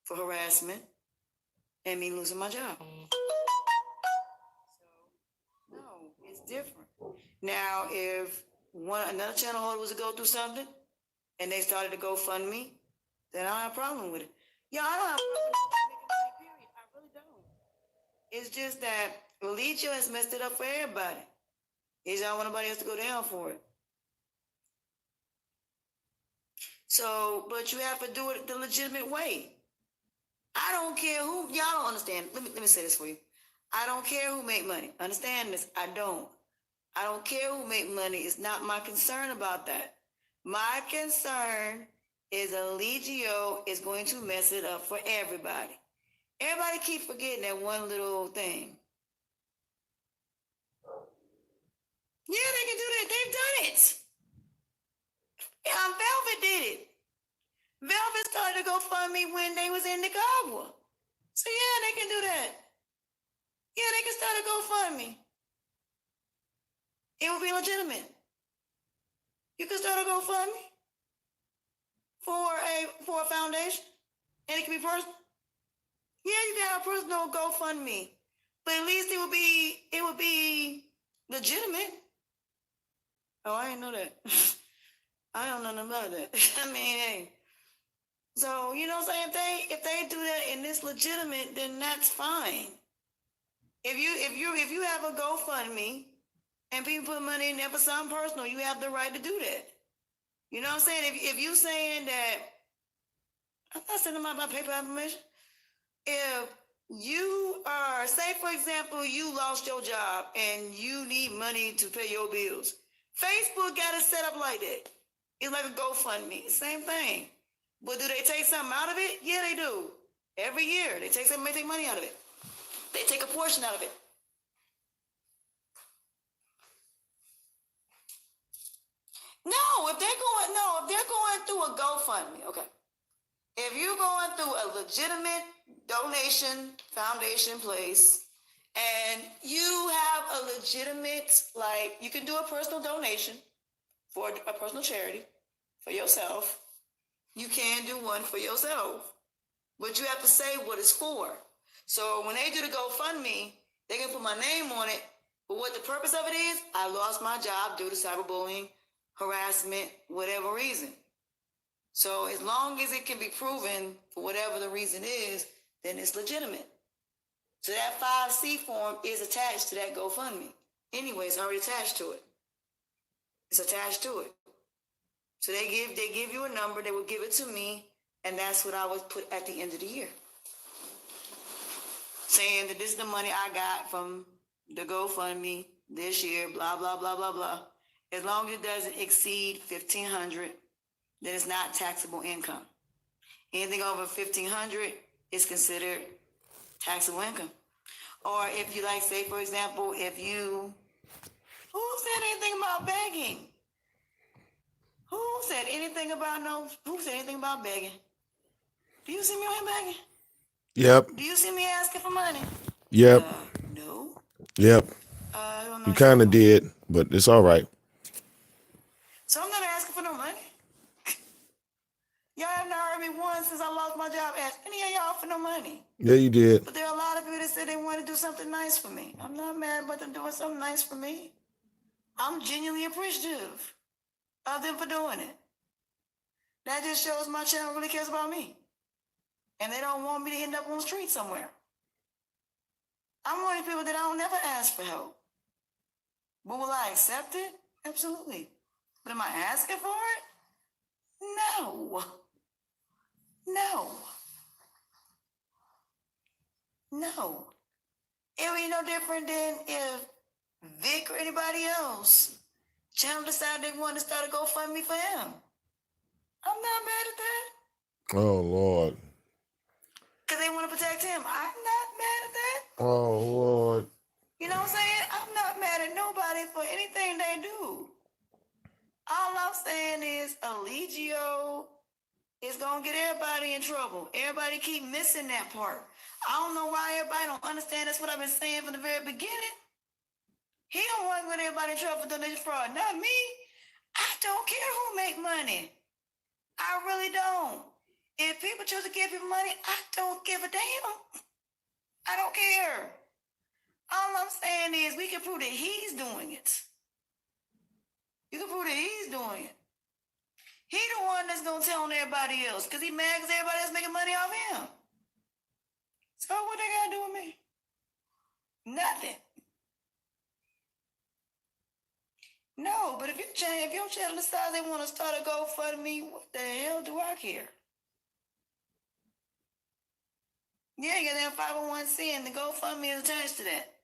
for harassment, and me losing my job. So, no, it's different. Now, if another channel holder was to go through something and they started to GoFundMe, then I don't have a problem with it. Yeah, I don't have a problem making money, period. I really don't. It's just that Religio has messed it up for everybody. He don't want nobody else to go down for it. So, but you have to do it the legitimate way. I don't care who, y'all don't understand. Let me say this for you. I don't care who make money. Understand this? I don't care who make money. It's not my concern about that. My concern is Religio is going to mess it up for everybody. Everybody keep forgetting that one little thing. Yeah, they can do that. They've done it. Velvet did it. Velvet started to GoFundMe when they was in Nicaragua. So yeah, they can do that. Yeah, they can start a GoFundMe. It will be legitimate. You can start a GoFundMe for a foundation, and it can be personal. Yeah, you can have a personal GoFundMe, but at least it would be legitimate. Oh, I didn't know that. I don't know nothing about that. I mean, hey. So, you know what I'm saying? If they do that and it's legitimate, then that's fine. If you have a GoFundMe and people put money in there for something personal, you have the right to do that. You know what I'm saying? If you saying that, I'm not sending my PayPal information. If you are, say for example, you lost your job and you need money to pay your bills, Facebook got it set up like that. It's like a GoFundMe, same thing. But do they take something out of it? Yeah, they do. Every year, they take money out of it. They take a portion out of it. No, if they're going through a GoFundMe, okay. If you're going through a legitimate donation foundation place and you have a legitimate, like, you can do a personal donation for a personal charity for yourself. You can do one for yourself, but you have to say what it's for. So when they do the GoFundMe, they can put my name on it. But what the purpose of it is, I lost my job due to cyberbullying, harassment, whatever reason. So as long as it can be proven for whatever the reason is, then it's legitimate. So that 5C form is attached to that GoFundMe. Anyway, it's already attached to it. It's attached to it. So they give you a number, they will give it to me, and that's what I would put at the end of the year. Saying that this is the money I got from the GoFundMe this year, blah, blah, blah, blah, blah. As long as it doesn't exceed $1,500, then it's not taxable income. Anything over $1,500 is considered taxable income. Or if you like, say, for example, who said anything about begging? Who said anything about begging? Do you see me on here begging? Yep. Do you see me asking for money? Yep. No. Yep. You kind of did, but it's all right. So I'm not asking for no money. Y'all have not heard me once since I lost my job asking any of y'all for no money. Yeah, you did. But there are a lot of people that said they want to do something nice for me. I'm not mad about them doing something nice for me. I'm genuinely appreciative of them for doing it. That just shows my channel really cares about me. And they don't want me to end up on the street somewhere. I'm one of the people that I don't never ask for help. But will I accept it? Absolutely. But am I asking for it? No. No. It would be no different than if Vic or anybody else channel decided they want to start a GoFundMe for him. I'm not mad at that. Oh, Lord. Because they want to protect him. I'm not mad at that. Oh, Lord. You know what I'm saying? I'm not mad at nobody for anything they do. All I'm saying is Allegio is going to get everybody in trouble. Everybody keep missing that part. I don't know why everybody don't understand. That's what I've been saying from the very beginning. He don't want to get everybody in trouble for doing this fraud. Not me. I don't care who make money. I really don't. If people choose to give people money, I don't give a damn. I don't care. All I'm saying is we can prove that he's doing it. You can prove that he's doing it. He the one that's going to tell on everybody else because he mad because everybody else making money off him. So what they got to do with me? Nothing. No, but if your channel decides they want to start a GoFundMe, what the hell do I care? Yeah, you got that 501c and the GoFundMe is attached to that.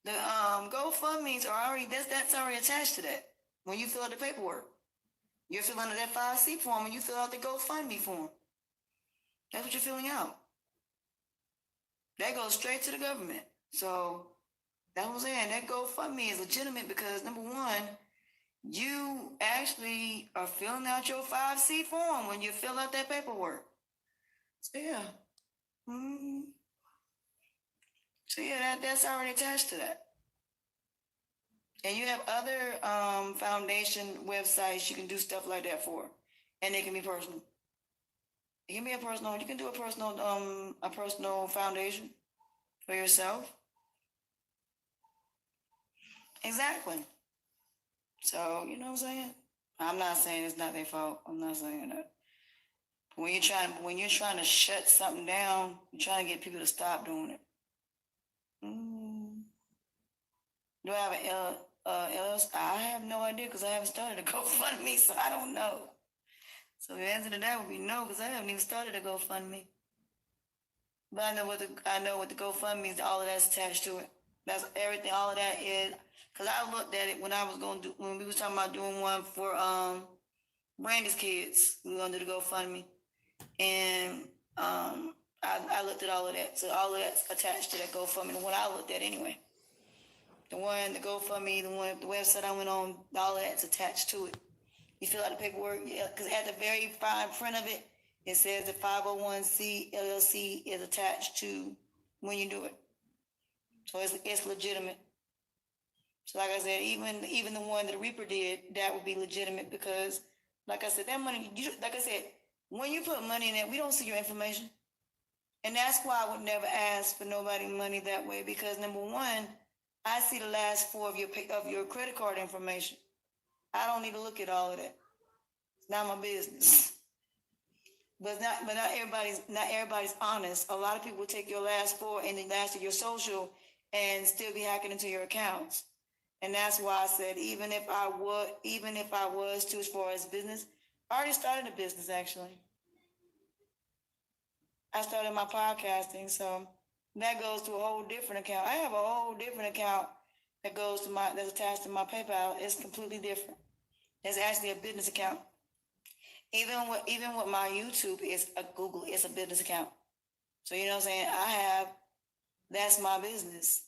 The GoFundMes are already that's already attached to that. When you fill out the paperwork, you're filling out that 5C form when you fill out the GoFundMe form. That's what you're filling out. That goes straight to the government. So that's what I'm saying. That GoFundMe is legitimate because number one, you actually are filling out your 5C form when you fill out that paperwork. So yeah. Mm-hmm. So yeah, that's already attached to that. And you have other foundation websites you can do stuff like that for, and it can be personal. It can be a personal. You can do a personal foundation for yourself. Exactly. So you know what I'm saying. I'm not saying it's not their fault. I'm not saying that. When you're trying to shut something down, you're trying to get people to stop doing it. Do I have an LLC? I have no idea because I haven't started a GoFundMe, so I don't know. So the answer to that would be no, because I haven't even started a GoFundMe. But I know what the GoFundMe is. All of that's attached to it. That's everything. All of that is because I looked at it when we was talking about doing one for Brandy's kids. We were gonna do the GoFundMe, and I looked at all of that. So all of that's attached to that GoFundMe. The one I looked at anyway. The GoFundMe, the website I went on, all of that's attached to it. You fill out the paperwork, yeah, because at the very fine print of it, it says the 501c LLC is attached to when you do it. So it's legitimate. So like I said, even the one that the Reaper did, that would be legitimate because, like I said, that money, when you put money in that, we don't see your information. And that's why I would never ask for nobody money that way because number one, I see the last four of your credit card information. I don't need to look at all of that. It's not my business. But not everybody's honest. A lot of people will take your last four and the last of your social and still be hacking into your accounts. And that's why I said even if I was to as far as business, I already started a business actually. I started my podcasting, so that goes to a whole different account. I have a whole different account that's attached to my PayPal. It's completely different. It's actually a business account. Even with my YouTube, it's a business account. So you know what I'm saying? That's my business.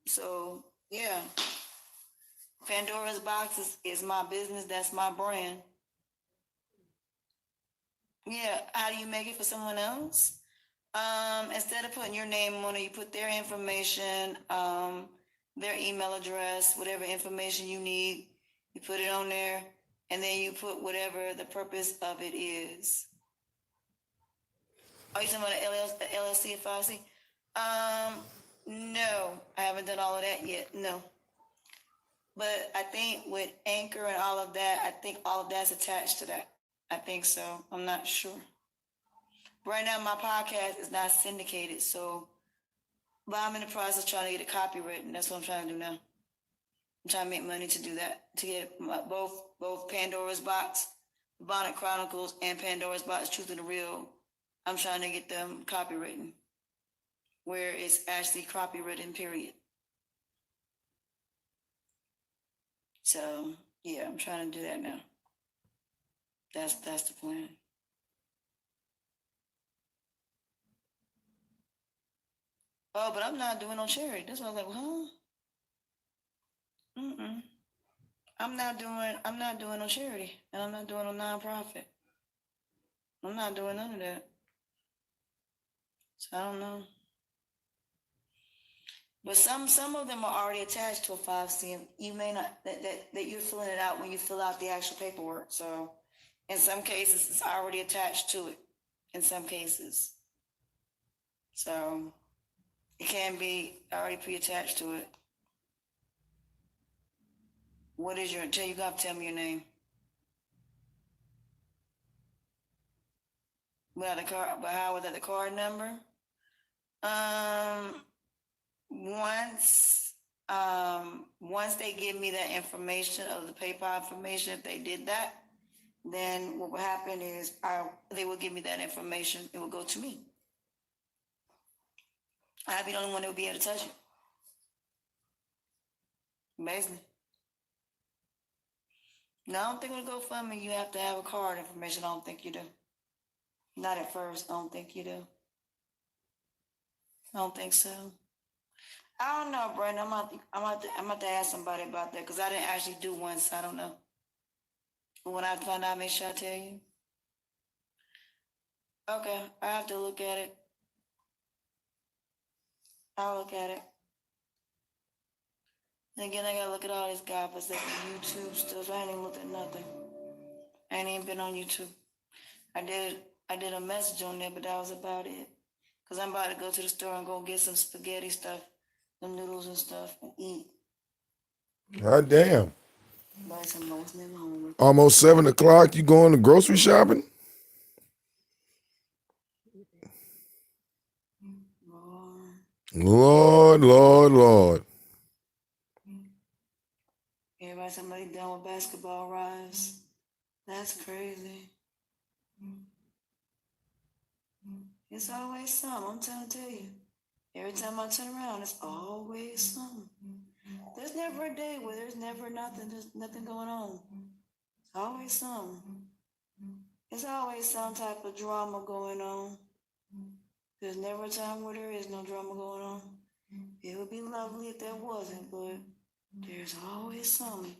So yeah. Pandora's Box is my business. That's my brand. Yeah. How do you make it for someone else? Instead of putting your name on it, you put their information, their email address, whatever information you need, you put it on there, and then you put whatever the purpose of it is. Are you talking about the LLC and 5C? No, I haven't done all of that yet. No. But I think with Anchor and all of that, I think all of that's attached to that. I think so. I'm not sure. Right now, my podcast is not syndicated, but I'm in the process of trying to get it copywritten. That's what I'm trying to do now. I'm trying to make money to do that, to get both Pandora's Box Bonnet Chronicles and Pandora's Box, Truth and the Real. I'm trying to get them copywritten, where it's actually copywritten, period. So yeah, I'm trying to do that now. That's the plan. Oh, but I'm not doing no charity. That's why I was like, huh? I'm not doing no charity, and I'm not doing no nonprofit. I'm not doing none of that. So I don't know. But some of them are already attached to a 5C. You may not that you're filling it out when you fill out the actual paperwork. So in some cases it's already attached to it. In some cases. So it can be already pre-attached to it. What is your you gotta tell me your name. Without the card, but how without the card number? Once they give me that information of the PayPal information, if they did that, then what will happen is they will give me that information. It will go to me. I'll be the only one that will be able to touch it. Basically. No, I don't think it'll go for me. You have to have a card information. I don't think you do. Not at first. I don't think you do. I don't think so. I don't know, Brandon. I'm about to ask somebody about that because I didn't actually do one, so I don't know. But when I find out, make sure I tell you. Okay, I have to look at it. I'll look at it. And again, I gotta look at all this godforsaken YouTube stuff. I ain't even looked at nothing. I ain't even been on YouTube. I did a message on there, but that was about it. Cause I'm about to go to the store and go get some spaghetti stuff, some noodles and stuff, and eat. God damn. Buy some most never home. Almost 7 o'clock. You going to grocery shopping? Lord. Everybody, somebody done with basketball rise. That's crazy. It's always something. I'm trying to tell you. Every time I turn around, it's always something. There's never a day where there's never nothing. There's nothing going on. It's always something. There's always some type of drama going on. There's never a time where there is no drama going on. It would be lovely if there wasn't, but there's always something.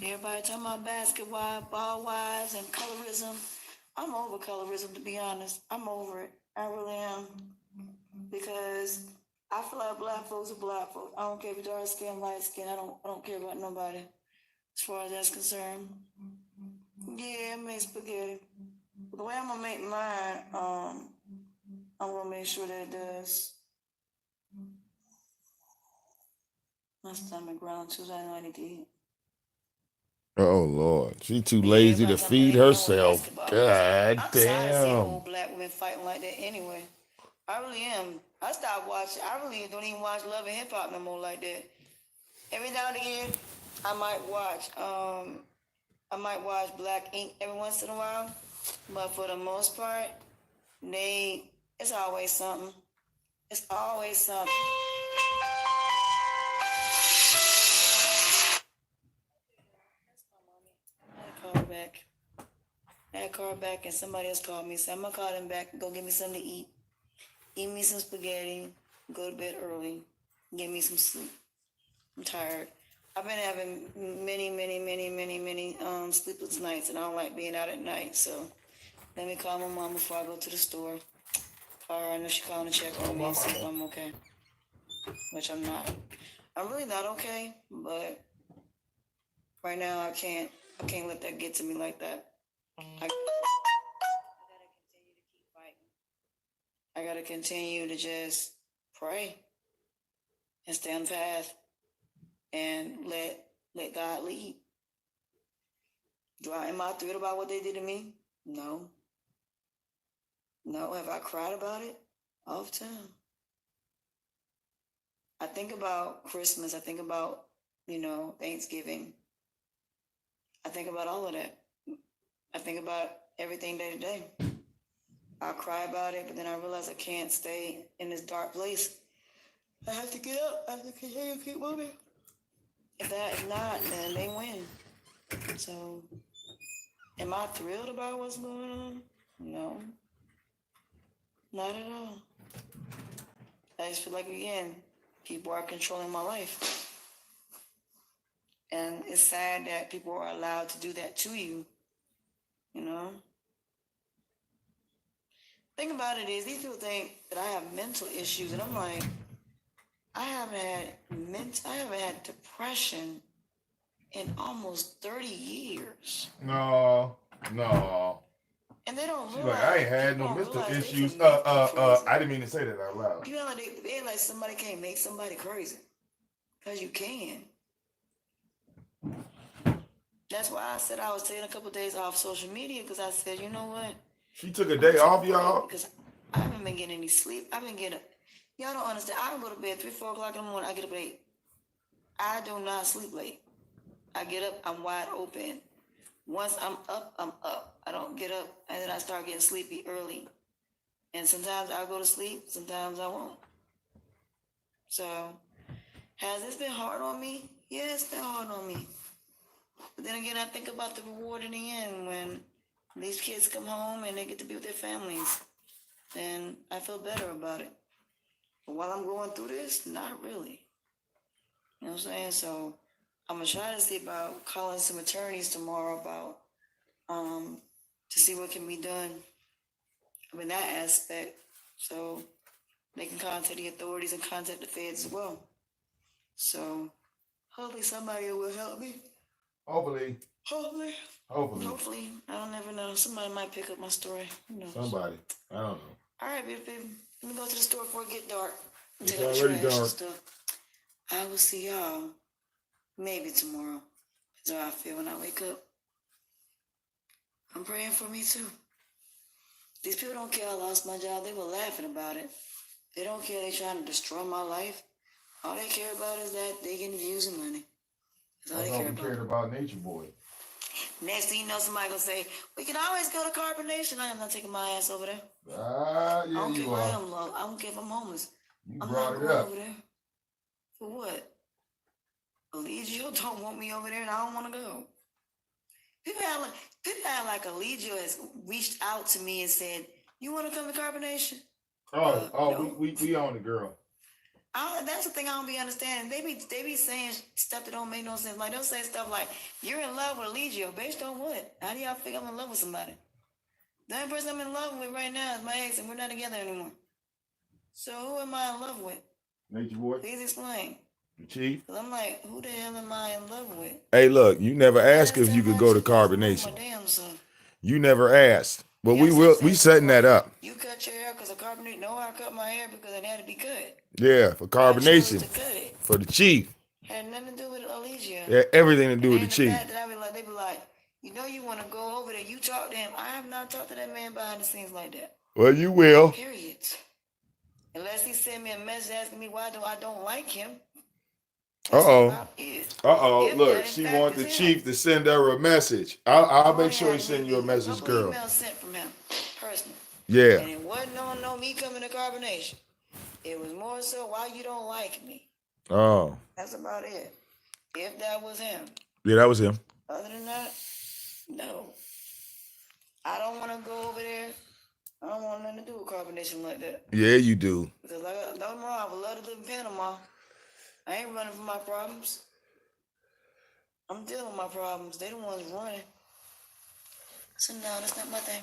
Everybody talking about basketball, ball wives, and colorism. I'm over colorism, to be honest. I'm over it. I really am. Because I feel like black folks are black folks. I don't care if you're dark skin, light skin. I don't care about nobody as far as that's concerned. Yeah, I make spaghetti. But the way I'm gonna make mine, I'm gonna make sure that it does. My stomach growling too, so I know I need to eat. Oh Lord, she too lazy to feed herself. God I'm tired of seeing damn. old black women fighting like that anyway. I really am. I stopped watching. I really don't even watch Love and Hip Hop no more like that. Every now and again, I might watch Black Ink every once in a while, but for the most part, it's always something. It's always something. I had a call back and somebody else called me, so I'm gonna call them back and go get me something to eat. Eat me some spaghetti, go to bed early, get me some sleep. I'm tired. I've been having many sleepless nights, and I don't like being out at night. So let me call my mom before I go to the store. Or I know she's calling to check on me and see if I'm okay, which I'm not. I'm really not okay, but right now I can't let that get to me like that. I gotta continue to keep fighting. I gotta continue to just pray and stay on the path and let God lead. Am I thrilled about what they did to me? No. No. Have I cried about it? All the time. I think about Christmas. I think about, Thanksgiving. I think about all of that. I think think about everything day to day. I cry about it, but then I realize I can't stay in this dark place. I have to get up. I have to continue to keep moving. If not, then they win. So, am I thrilled about what's going on? No, not at all. I just feel like, again, people are controlling my life. And it's sad that people are allowed to do that to you, you know? Thing about it is, these people think that I have mental issues, and I'm like, I haven't had depression in almost 30 years. No. And they don't She's realize. like, I ain't had no mental issues. I didn't mean to say that out loud. You know, they like somebody can't make somebody crazy. Because you can. That's why I said I was taking a couple of days off social media, because I said, you know what? She took a day off, y'all? Because I haven't been getting any sleep. Y'all don't understand. I don't go to bed 3, 4 o'clock in the morning. I get up late. I do not sleep late. I get up, I'm wide open. Once I'm up, I'm up. I don't get up, and then I start getting sleepy early. And sometimes I'll go to sleep, sometimes I won't. So, has this been hard on me? Yeah, it's been hard on me. But then again, I think about the reward in the end when these kids come home and they get to be with their families. And I feel better about it. But while I'm going through this, not really. You know what I'm saying? So I'm going to try to see about calling some attorneys tomorrow about, to see what can be done in that aspect. So they can contact the authorities and contact the feds as well. So hopefully somebody will help me. Hopefully. I don't never know. Somebody might pick up my story. Who knows? Somebody. I don't know. All right, baby. Let me go to the store before it get dark. It's already dark. Stuff. I will see y'all maybe tomorrow. That's how I feel when I wake up. I'm praying for me too. These people don't care I lost my job. They were laughing about it. They don't care they trying to destroy my life. All they care about is that they getting views and money. That's all they care about. Cared about Nature Boy. Next thing you know, somebody gonna say, we can always go to Carbon Nation. I am not taking my ass over there. Yeah, I don't care if I am low. I don't care if I'm homeless. I'm not going over there. For what? Allegio don't want me over there and I don't want to go. People have like Allegio has reached out to me and said, you want to come to Carbon Nation? No. we own the girl. That's the thing I don't be understanding. They be saying stuff that don't make no sense. Like they'll say stuff like, "You're in love with Allegio." Based on what? How do y'all think I'm in love with somebody? The only person I'm in love with right now is my ex, and we're not together anymore. So who am I in love with? Nature Boy. Please explain. The chief. Cause I'm like, who the hell am I in love with? Hey, look, you never asked if you could go to Carbon Nation. My damn son. You never asked. But we setting that up. You cut your hair because of carbonation. No, I cut my hair because it had to be cut. Yeah, for carbonation. For the chief. Had nothing to do with Allegio. Yeah, everything to do with the chief. They be like, you know you want to go over there. You talk to him. I have not talked to that man behind the scenes like that. Well, you will. Period. Unless he sent me a message asking me why I don't like him. Look, she wants the chief to send her a message. I'll make sure he send you a message, girl. Email sent from him, personally. Yeah. And it wasn't on me coming to Carbonation. It was more so why you don't like me. Oh. That's about it. If that was him. Yeah, that was him. Other than that, no. I don't want to go over there. I don't want nothing to do with Carbonation like that. Yeah, you do. Because don't wrong, I would love to live in Panama. I ain't running from my problems. I'm dealing with my problems. They the ones running. So no, that's not my thing.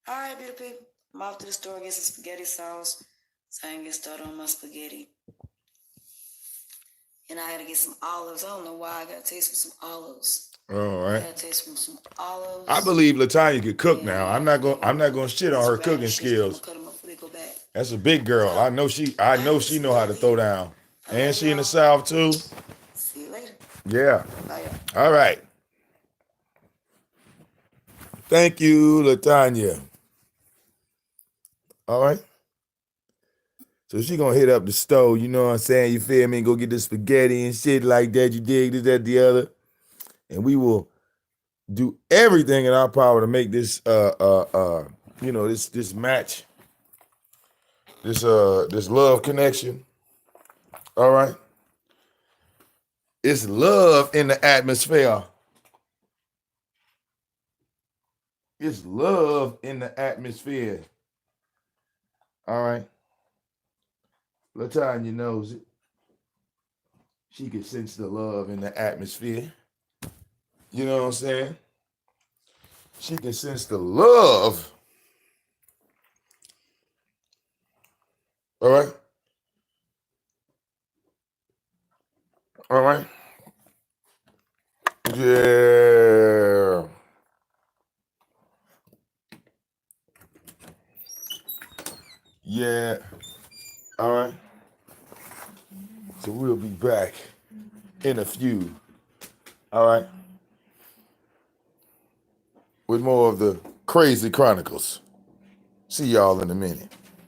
All right, beautiful people. I'm off to the store, get some spaghetti sauce so I can get started on my spaghetti. And I gotta get some olives. I don't know why I gotta taste some olives. All right. I gotta taste some olives. I believe Latoyna could cook now. I'm not gonna shit on her cooking skills. Cut them up before they go back. That's a big girl. I know she know how to throw down. And she in the South too. See you later. Yeah. Bye, all right. Thank you, Latoyna. All right. So she gonna hit up the stove, you know what I'm saying? You feel me? And go get the spaghetti and shit like that. You dig this, that, the other. And we will do everything in our power to make this this match, this love connection. All right. It's love in the atmosphere. It's love in the atmosphere. All right. Latoyna knows it. She can sense the love in the atmosphere. You know what I'm saying? She can sense the love. All right. All right. Yeah. Yeah. All right. So we'll be back in a few. All right. With more of the Crazy Chronicles. See y'all in a minute.